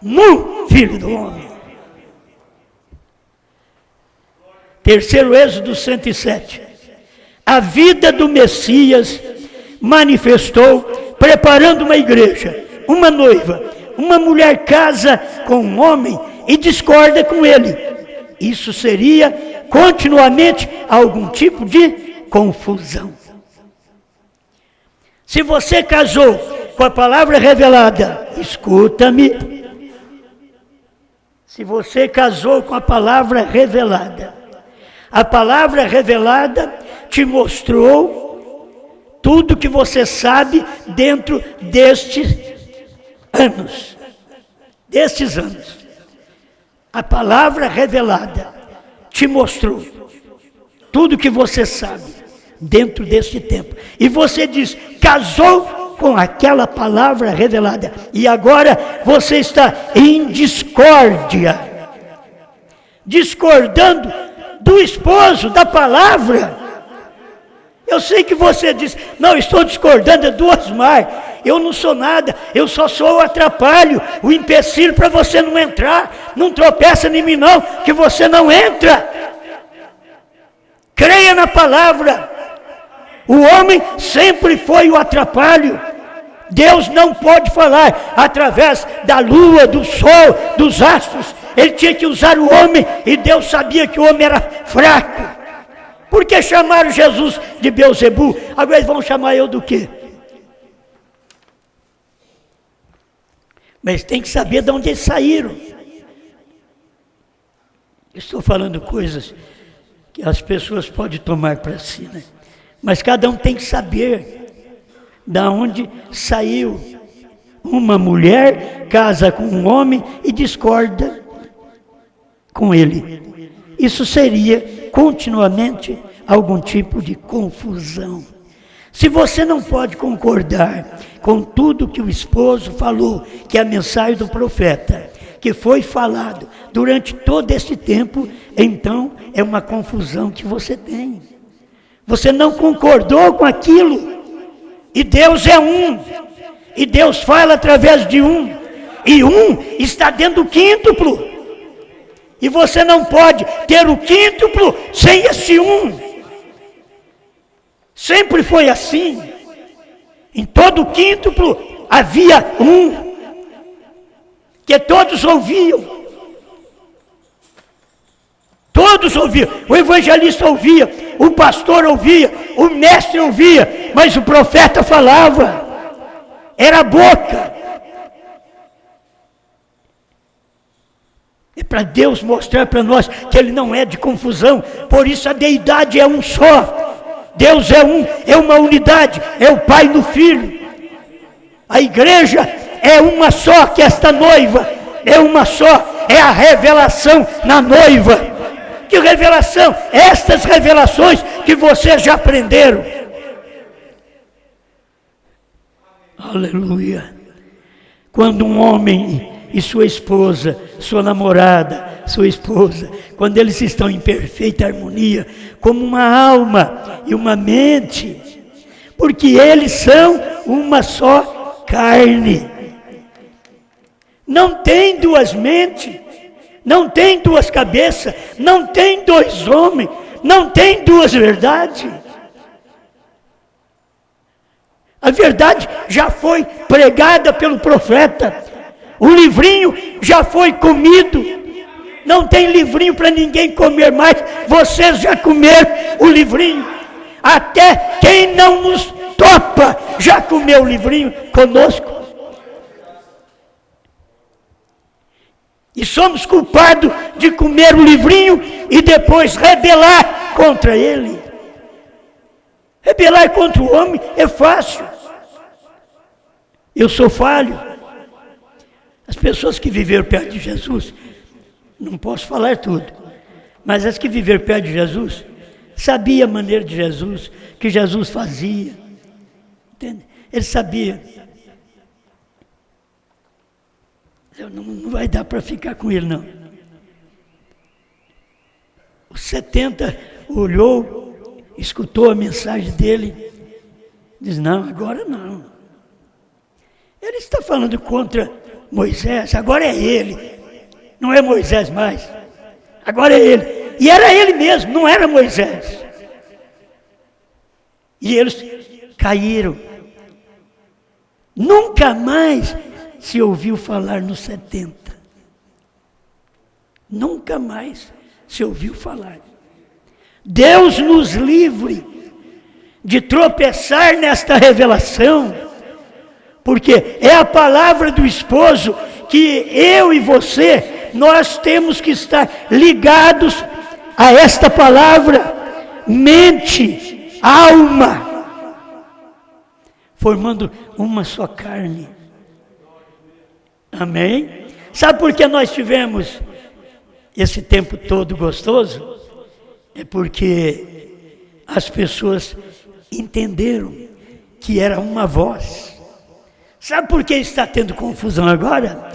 no filho do homem. Terceiro Êxodo 107. A vida do Messias manifestou preparando uma igreja, uma noiva. Uma mulher casa com um homem e discorda com ele. Isso seria continuamente algum tipo de confusão. Se você casou com a palavra revelada, escuta-me. Se você casou com a palavra revelada, a palavra revelada te mostrou tudo que você sabe dentro destes anos. A palavra revelada te mostrou tudo que você sabe dentro deste tempo. E você diz, casou com aquela palavra revelada. E agora você está em discórdia. Discordando do esposo, da palavra. Eu sei que você diz, não, estou discordando do Osmar. Eu não sou nada, eu só sou o atrapalho, o empecilho para você não entrar. Não tropeça em mim não, que você não entra. Creia na palavra. O homem sempre foi o atrapalho. Deus não pode falar através da lua, do sol, dos astros. Ele tinha que usar o homem, e Deus sabia que o homem era fraco. Por que chamaram Jesus de Beelzebu? Agora eles vão chamar eu do quê? Mas tem que saber de onde eles saíram. Estou falando coisas que as pessoas podem tomar para si, né? Mas cada um tem que saber de onde saiu. Uma mulher casa com um homem e discorda com ele. Isso seria continuamente algum tipo de confusão. Se você não pode concordar com tudo que o esposo falou, que é a mensagem do profeta, que foi falado durante todo esse tempo, então é uma confusão que você tem. Você não concordou com aquilo. E Deus é um. E Deus fala através de um. E um está dentro do quíntuplo. E você não pode ter o quíntuplo sem esse um. Sempre foi assim. Em todo o quíntuplo havia um. Que todos ouviam. Todos ouviam. O evangelista ouvia. O pastor ouvia. O mestre ouvia. Mas o profeta falava. Era a boca. É para Deus mostrar para nós que Ele não é de confusão. Por isso a deidade é um só. Deus é um, é uma unidade. É o Pai no Filho. A igreja é uma só, que esta noiva é uma só. É a revelação na noiva. Que revelação? Estas revelações que vocês já aprenderam. Aleluia. Quando um homem e sua esposa, sua namorada, sua esposa, quando eles estão em perfeita harmonia, como uma alma e uma mente, porque eles são uma só carne. Não tem duas mentes, não tem duas cabeças, não tem dois homens, não tem duas verdades. A verdade já foi pregada pelo profeta. O livrinho já foi comido. Não tem livrinho para ninguém comer mais. Vocês já comeram o livrinho. Até quem não nos topa já comeu o livrinho conosco. E somos culpados de comer o livrinho e depois rebelar contra ele. Rebelar contra o homem é fácil. Eu sou falho. As pessoas que viveram perto de Jesus, não posso falar tudo, mas as que viveram perto de Jesus, sabiam a maneira de Jesus, que Jesus fazia. Entende? Ele sabia. Não vai dar para ficar com ele, não. Os 70 olhou, escutou a mensagem dele, diz, não, agora não. Ele está falando contra Moisés, agora é ele. Não é Moisés mais. Agora é ele. E era ele mesmo, não era Moisés. E eles caíram. Nunca mais se ouviu falar nos 70. Nunca mais se ouviu falar. Deus nos livre de tropeçar nesta revelação, porque é a palavra do esposo que eu e você, nós temos que estar ligados a esta palavra, mente, alma, formando uma só carne. Amém? Sabe por que nós tivemos esse tempo todo gostoso? É porque as pessoas entenderam que era uma voz. Sabe por que está tendo confusão agora?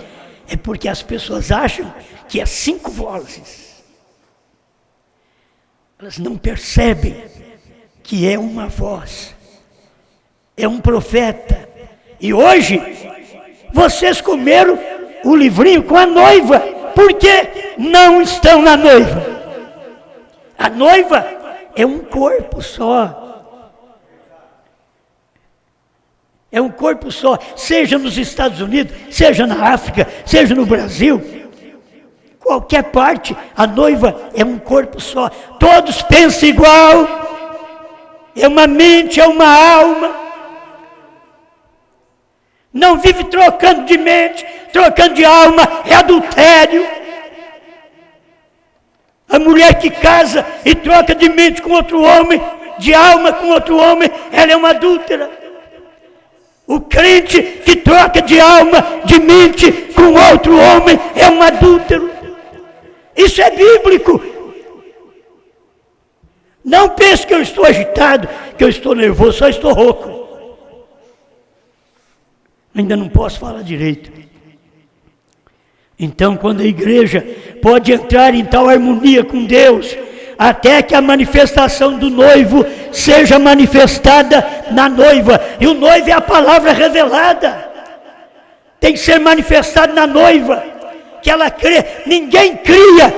É porque as pessoas acham que é 5 vozes. Elas não percebem que é uma voz. É um profeta. E hoje, vocês comeram o livrinho com a noiva. Por que não estão na noiva? A noiva é um corpo só. É um corpo só, seja nos Estados Unidos, seja na África, seja no Brasil. Qualquer parte, a noiva é um corpo só. Todos pensam igual. É uma mente, é uma alma. Não vive trocando de mente, trocando de alma, é adultério. A mulher que casa e troca de mente com outro homem, de alma com outro homem, ela é uma adúltera. O crente que troca de alma, de mente com outro homem, é um adúltero. Isso é bíblico. Não pense que eu estou agitado, que eu estou nervoso, só estou rouco. Ainda não posso falar direito. Então, quando a igreja pode entrar em tal harmonia com Deus, até que a manifestação do noivo seja manifestada na noiva. E o noivo é a palavra revelada. Tem que ser manifestado na noiva. Que ela crê. Ninguém cria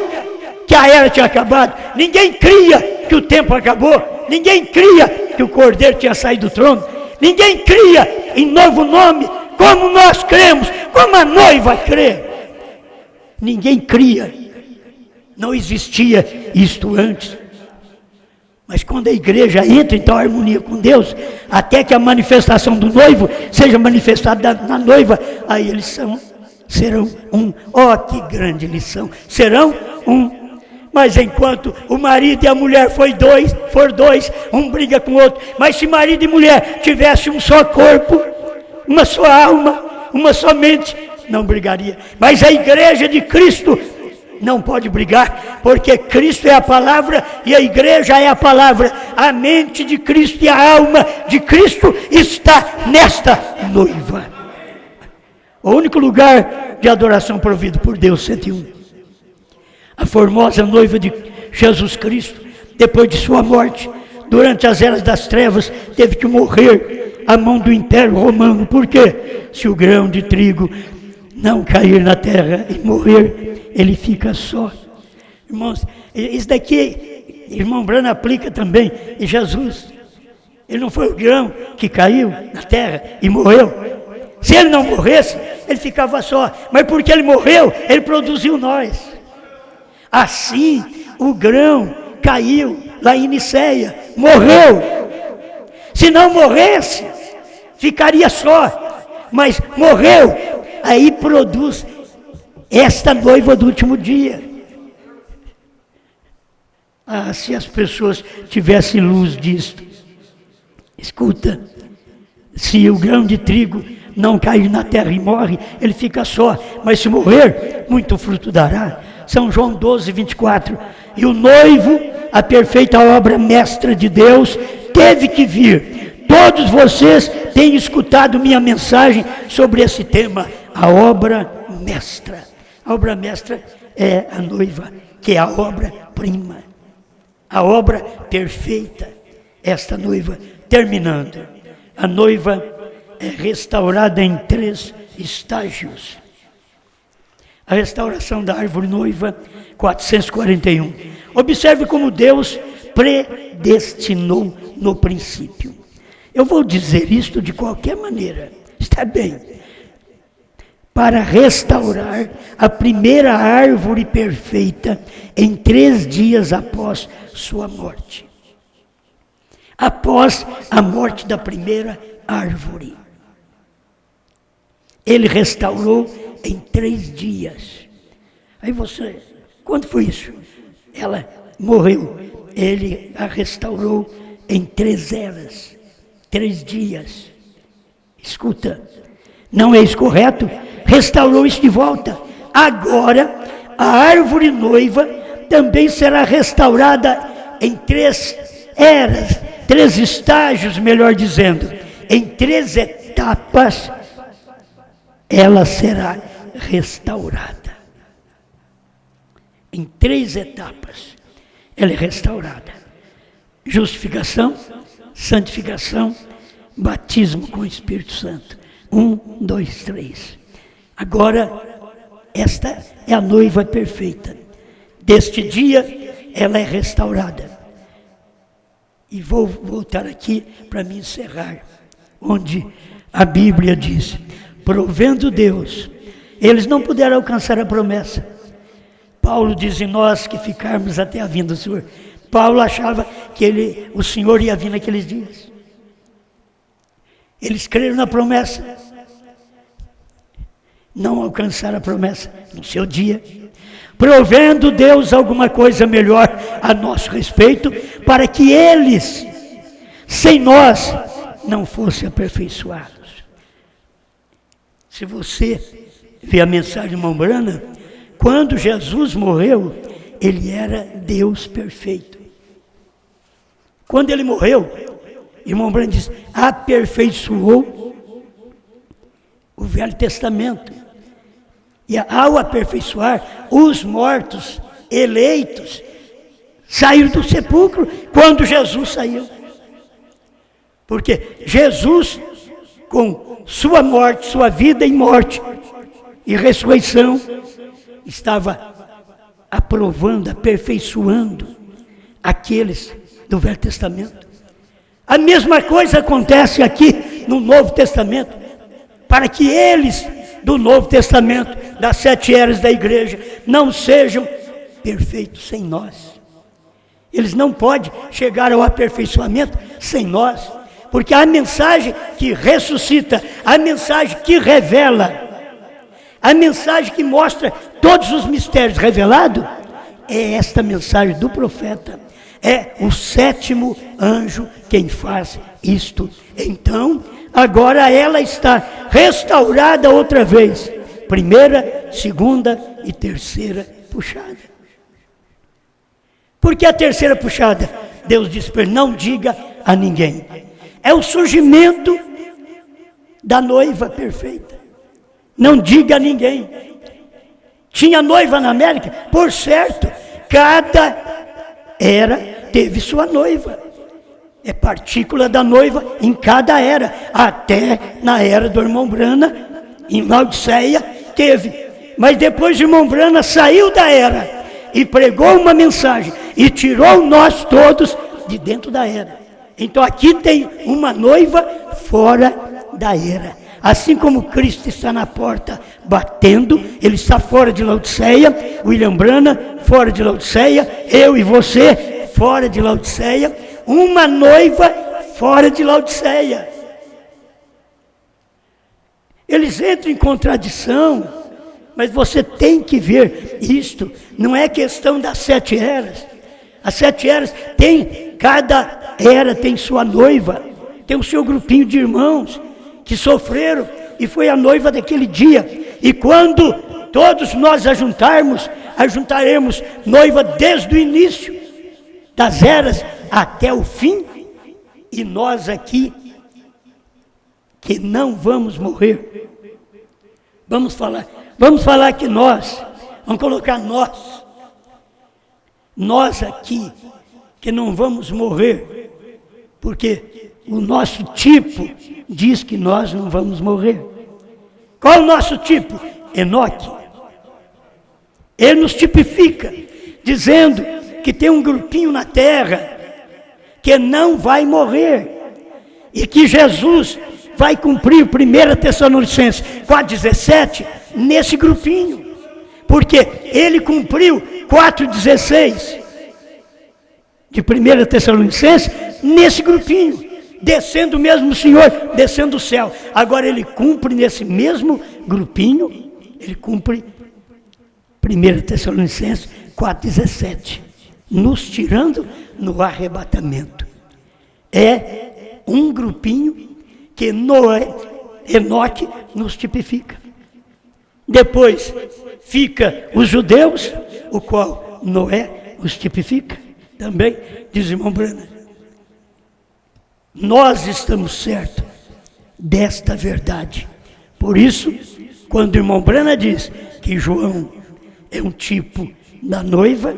que a era tinha acabado. Ninguém cria que o tempo acabou. Ninguém cria que o cordeiro tinha saído do trono. Ninguém cria em novo nome, como nós cremos, como a noiva crê. Ninguém cria. Não existia isto antes. Mas quando a igreja entra em tal harmonia com Deus, até que a manifestação do noivo seja manifestada na noiva, aí eles serão um. Ó, que grande lição! Serão um. Mas enquanto o marido e a mulher for dois, um briga com o outro. Mas se marido e mulher tivessem um só corpo, uma só alma, uma só mente, não brigaria. Mas a igreja de Cristo não pode brigar, porque Cristo é a palavra e a igreja é a palavra. A mente de Cristo e a alma de Cristo está nesta noiva. O único lugar de adoração provido por Deus, 101. A formosa noiva de Jesus Cristo, depois de sua morte, durante as eras das trevas, teve que morrer à mão do Império Romano. Por quê? Se o grão de trigo não cair na terra e morrer, ele fica só. Irmãos, isso daqui, irmão Brano aplica também em Jesus. Ele não foi o grão que caiu na terra e morreu. Se ele não morresse, ele ficava só. Mas porque ele morreu, ele produziu nós. Assim, o grão caiu lá em Niceia, morreu. Se não morresse, ficaria só. Mas morreu, aí produz esta noiva do último dia. Ah, se as pessoas tivessem luz disto. Escuta, se o grão de trigo não cair na terra e morre, ele fica só. Mas se morrer, muito fruto dará. São João 12, 24. E o noivo, a perfeita obra mestra de Deus, teve que vir. Todos vocês têm escutado minha mensagem sobre esse tema, a obra mestra. A obra mestra é a noiva, que é a obra-prima, a obra perfeita. Esta noiva, terminando, a noiva é restaurada em 3 estágios. A restauração da árvore noiva, 441. Observe como Deus predestinou no princípio. Eu vou dizer isto de qualquer maneira, está bem. Para restaurar a primeira árvore perfeita em 3 dias após sua morte. Após a morte da primeira árvore. Ele restaurou em 3 dias. Aí você, quando foi isso? Ela morreu. Ele a restaurou em 3 eras, 3 dias. Escuta, não é isso correto? Restaurou isso de volta. Agora, a árvore noiva também será restaurada em 3 eras, 3 estágios, melhor dizendo. Em 3 etapas, ela será restaurada. Em 3 etapas, ela é restaurada. Justificação, santificação, batismo com o Espírito Santo. 1, 2, 3. Agora, esta é a noiva perfeita. Deste dia, ela é restaurada. E vou voltar aqui para me encerrar, onde a Bíblia diz: provendo Deus, eles não puderam alcançar a promessa. Paulo diz em nós que ficarmos até a vinda do Senhor. Paulo achava que o Senhor ia vir naqueles dias. Eles creram na promessa. Não alcançaram a promessa no seu dia. Provendo Deus alguma coisa melhor a nosso respeito, para que eles, sem nós, não fossem aperfeiçoados. Se você vê a mensagem de irmão Branham, quando Jesus morreu, ele era Deus perfeito. Quando ele morreu, irmão Branham diz, aperfeiçoou o Velho Testamento. E ao aperfeiçoar, os mortos eleitos saíram do sepulcro quando Jesus saiu. Porque Jesus, com sua morte, sua vida e morte e ressurreição, estava aprovando, aperfeiçoando aqueles do Velho Testamento. A mesma coisa acontece aqui no Novo Testamento, para que eles do Novo Testamento, das 7 eras da igreja, não sejam perfeitos sem nós. Eles não podem chegar ao aperfeiçoamento sem nós, porque a mensagem que ressuscita, a mensagem que revela, a mensagem que mostra todos os mistérios revelados, é esta mensagem do profeta. É o 7º anjo quem faz isto. Então, agora ela está restaurada outra vez. 1ª, 2ª e 3ª puxada. Por que a 3ª puxada? Deus disse para ele, não diga a ninguém. É o surgimento da noiva perfeita. Não diga a ninguém. Tinha noiva na América? Por certo, cada era teve sua noiva. É partícula da noiva em cada era. Até na era do irmão Branham, em Laodiceia, teve. Mas depois o irmão Branham saiu da era e pregou uma mensagem e tirou nós todos de dentro da era. Então aqui tem uma noiva fora da era. Assim como Cristo está na porta batendo, ele está fora de Laodiceia, William Branham fora de Laodiceia, eu e você fora de Laodiceia, uma noiva fora de Laodiceia. Eles entram em contradição, mas você tem que ver isto, não é questão das 7 eras. As 7 eras tem, cada era tem sua noiva, tem o seu grupinho de irmãos que sofreram e foi a noiva daquele dia. E quando todos nós ajuntaremos noiva desde o início das eras até o fim, e nós aqui que não vamos morrer. Vamos falar que nós, vamos colocar nós aqui que não vamos morrer, porque o nosso tipo diz que nós não vamos morrer. Qual é o nosso tipo? Enoque. Ele nos tipifica, dizendo que tem um grupinho na terra que não vai morrer e que Jesus vai cumprir 1 Tessalonicenses 4,17 nesse grupinho, porque ele cumpriu 4,16 de 1 Tessalonicenses nesse grupinho, descendo o mesmo Senhor, descendo do céu. Agora ele cumpre nesse mesmo grupinho, ele cumpre 1 Tessalonicenses 4,17, nos tirando no arrebatamento. É um grupinho que Enoque nos tipifica. Depois fica os judeus, o qual Noé os tipifica. Também, diz o irmão Branham, nós estamos certos desta verdade. Por isso, quando o irmão Branham diz que João é um tipo da noiva,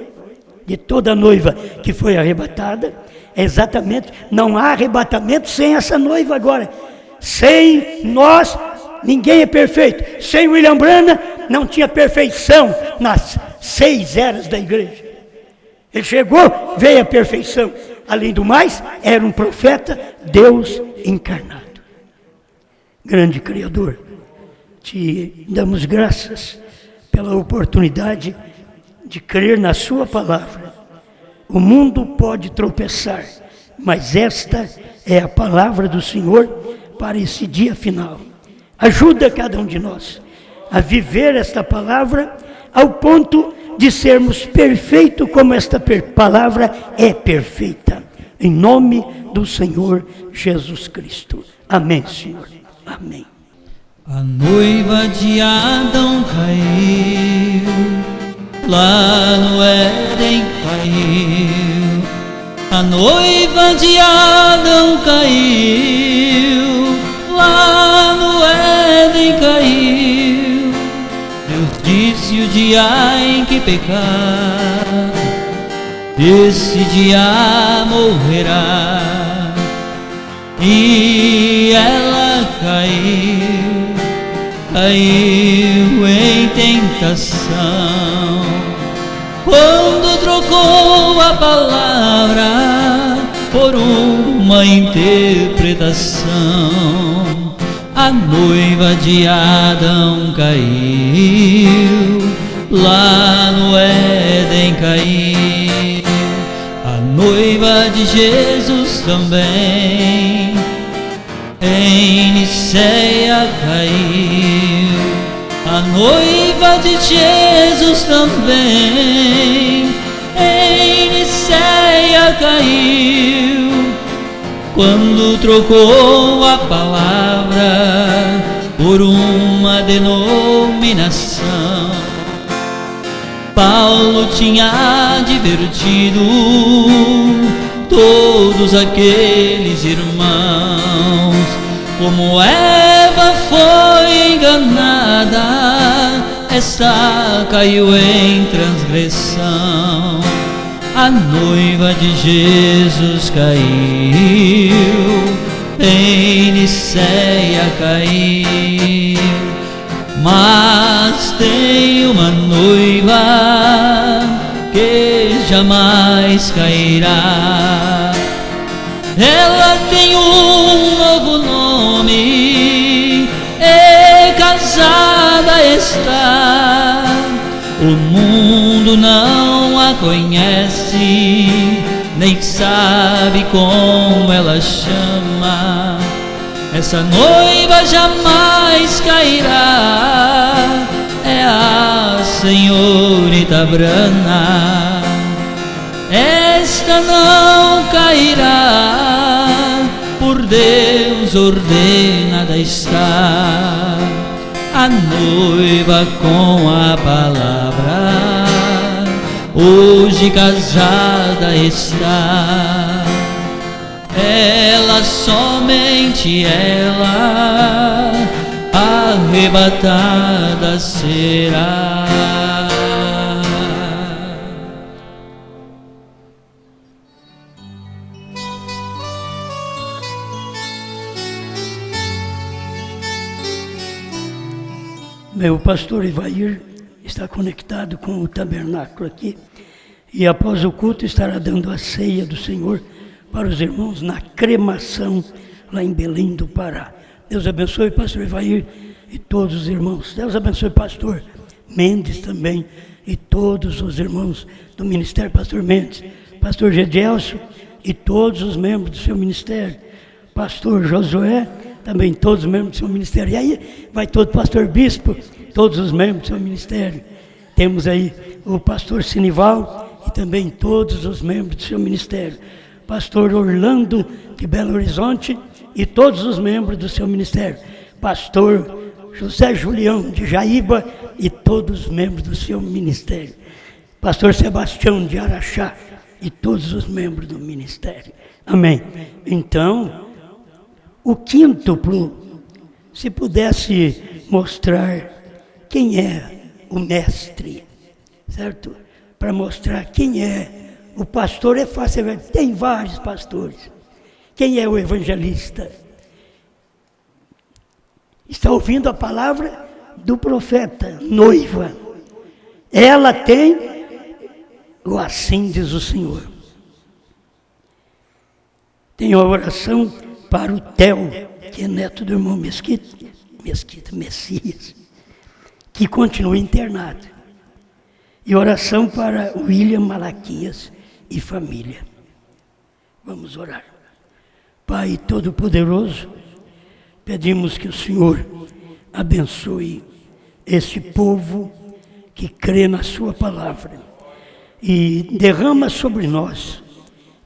de toda noiva que foi arrebatada, é exatamente, não há arrebatamento sem essa noiva agora. Sem nós, ninguém é perfeito. Sem William Branham, não tinha perfeição nas 6 eras da igreja. Ele chegou, veio a perfeição. Além do mais, era um profeta, Deus encarnado. Grande Criador, te damos graças pela oportunidade de crer na sua palavra. O mundo pode tropeçar, mas esta é a palavra do Senhor para esse dia final. Ajuda cada um de nós a viver esta palavra ao ponto de sermos perfeitos como esta palavra é perfeita. Em nome do Senhor Jesus Cristo. Amém, Senhor. Amém. A noiva de Adão caiu, lá no Éden caiu. A noiva de Adão caiu, lá no Éden caiu. Deus disse o dia em que pecar, esse dia morrerá. E ela caiu em tentação, quando trocou a palavra por uma interpretação. A noiva de Adão caiu, lá no Éden caiu. A noiva de Jesus também em Niceia caiu. A noiva de Jesus também em Niceia caiu, quando trocou a palavra por uma denominação. Paulo tinha advertido todos aqueles irmãos, como Eva foi enganada, esta caiu em transgressão. A noiva de Jesus caiu, em Niceia caiu. Mas tem uma noiva que jamais cairá. Ela tem um novo nome, e casada está. O mundo não a conhece, nem sabe como ela chama. Essa noiva jamais cairá, é a senhorita Brana. Esta não cairá, por Deus ordenada está. A noiva com a palavra, hoje casada está. Ela, somente ela, arrebatada será. Meu pastor Ivair está conectado com o tabernáculo aqui. E após o culto estará dando a ceia do Senhor para os irmãos na cremação lá em Belém do Pará. Deus abençoe pastor Evair e todos os irmãos. Deus abençoe pastor Mendes também e todos os irmãos do ministério, pastor Mendes, pastor Gedielso e todos os membros do seu ministério, pastor Josué, também todos os membros do seu ministério. E aí vai todo pastor Bispo, todos os membros do seu ministério. Temos aí o pastor Sinival e também todos os membros do seu ministério. Pastor Orlando de Belo Horizonte e todos os membros do seu ministério. Pastor José Julião de Jaíba e todos os membros do seu ministério. Pastor Sebastião de Araxá e todos os membros do ministério. Amém. Então, o quíntuplo, se pudesse mostrar quem é o mestre, certo? Para mostrar quem é o pastor, é fácil, tem vários pastores. Quem é o evangelista? Está ouvindo a palavra do profeta, noiva. Ela tem o assim diz o Senhor. Tem a oração para o Theo, que é neto do irmão Messias, que continua internado. E oração para William Malaquias e família. Vamos orar. Pai Todo-Poderoso, pedimos que o Senhor abençoe este povo que crê na sua palavra e derrama sobre nós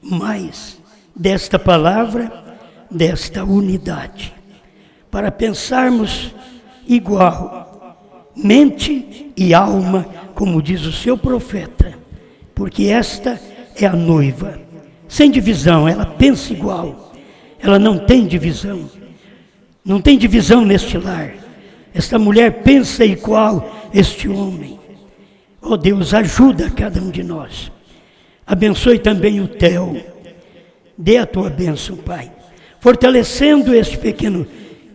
mais desta palavra, desta unidade, para pensarmos igual, mente e alma, como diz o seu profeta, porque esta é a noiva, sem divisão, ela pensa igual, ela não tem divisão. Não tem divisão neste lar. Esta mulher pensa igual este homem. Oh Deus, ajuda cada um de nós. Abençoe também o Theo. Dê a tua bênção, Pai. Fortalecendo este pequeno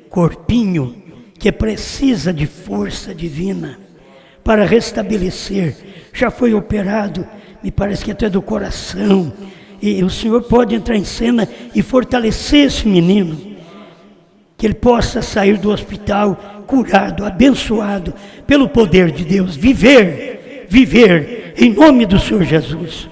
corpinho que precisa de força divina para restabelecer. Já foi operado, me parece que até do coração. E o Senhor pode entrar em cena e fortalecer esse menino. Que ele possa sair do hospital curado, abençoado pelo poder de Deus, viver em nome do Senhor Jesus.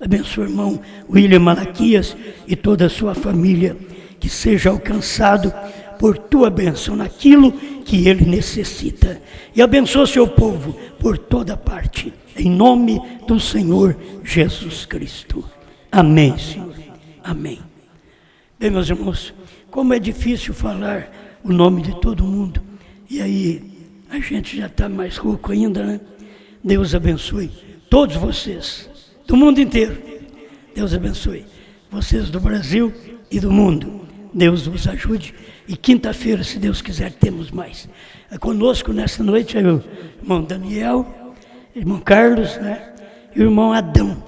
Abençoe o irmão William Malaquias e toda a sua família, que seja alcançado por tua bênção naquilo que ele necessita. E abençoe o seu povo por toda parte, em nome do Senhor Jesus Cristo. Amém, Senhor. Amém. Bem, meus irmãos, como é difícil falar o nome de todo mundo, e aí a gente já está mais rouco ainda, né? Deus abençoe todos vocês, do mundo inteiro. Deus abençoe vocês do Brasil e do mundo. Deus os ajude. E quinta-feira, se Deus quiser, temos mais. Conosco nessa noite é o irmão Daniel, irmão Carlos, né? E o irmão Adão,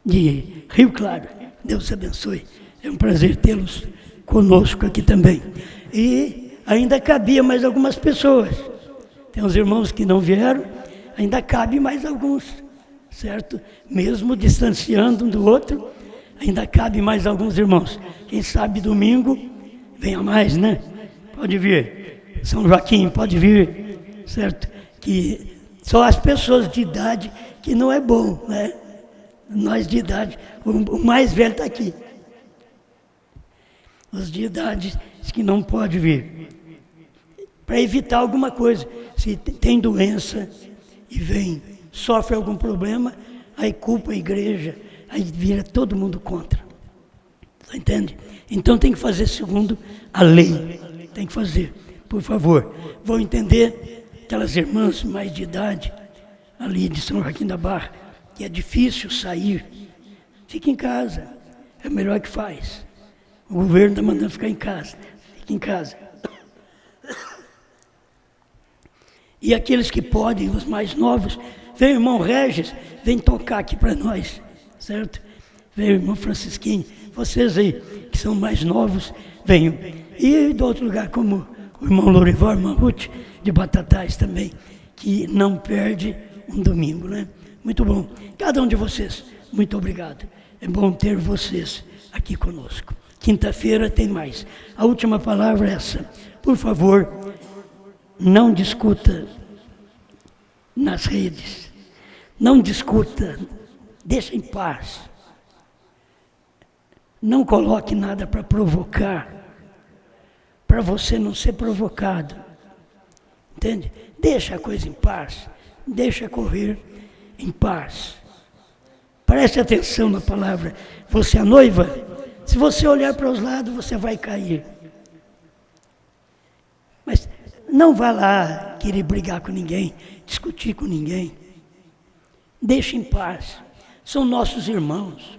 de Rio Claro. Deus abençoe. É um prazer tê-los conosco aqui também. E ainda cabia mais algumas pessoas. Tem uns irmãos que não vieram, ainda cabe mais alguns, certo? Mesmo distanciando um do outro, ainda cabe mais alguns irmãos. Quem sabe domingo, venha mais, né? Pode vir. São Joaquim, pode vir, certo? Que só as pessoas de idade que não é bom, né? Nós de idade, o mais velho está aqui. Os de idade que não pode vir, para evitar alguma coisa. Se tem doença e vem, sofre algum problema, aí culpa a igreja, aí vira todo mundo contra. Você entende? Então tem que fazer segundo a lei. Tem que fazer, por favor. Vão entender aquelas irmãs mais de idade, ali de São Joaquim da Barra, que é difícil sair. Fica em casa, é o melhor que faz. O governo está mandando ficar em casa. Fique em casa. E aqueles que podem, os mais novos, vem o irmão Regis, vem tocar aqui para nós, certo? Vem o irmão Francisquinho, vocês aí que são mais novos, venham. E do outro lugar, como o irmão Lorival, a irmã Ruth, de Batatais também, que não perde um domingo, né? Muito bom. Cada um de vocês, muito obrigado. É bom ter vocês aqui conosco. Quinta-feira tem mais. A última palavra é essa. Por favor, não discuta nas redes. Não discuta. Deixa em paz. Não coloque nada para provocar. Para você não ser provocado. Entende? Deixa a coisa em paz. Deixa correr em paz. Preste atenção na palavra. Você é a noiva? Se você olhar para os lados, você vai cair. Mas não vá lá querer brigar com ninguém, discutir com ninguém. Deixe em paz. São nossos irmãos.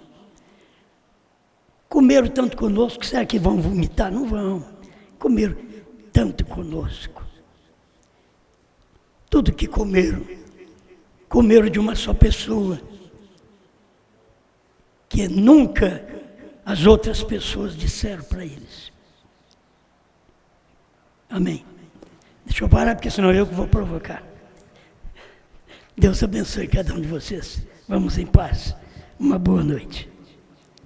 Comeram tanto conosco, será que vão vomitar? Não vão. Comeram tanto conosco. Tudo que comeram, comeram de uma só pessoa. Que nunca as outras pessoas disseram para eles. Amém. Deixa eu parar, porque senão eu que vou provocar. Deus abençoe cada um de vocês. Vamos em paz. Uma boa noite.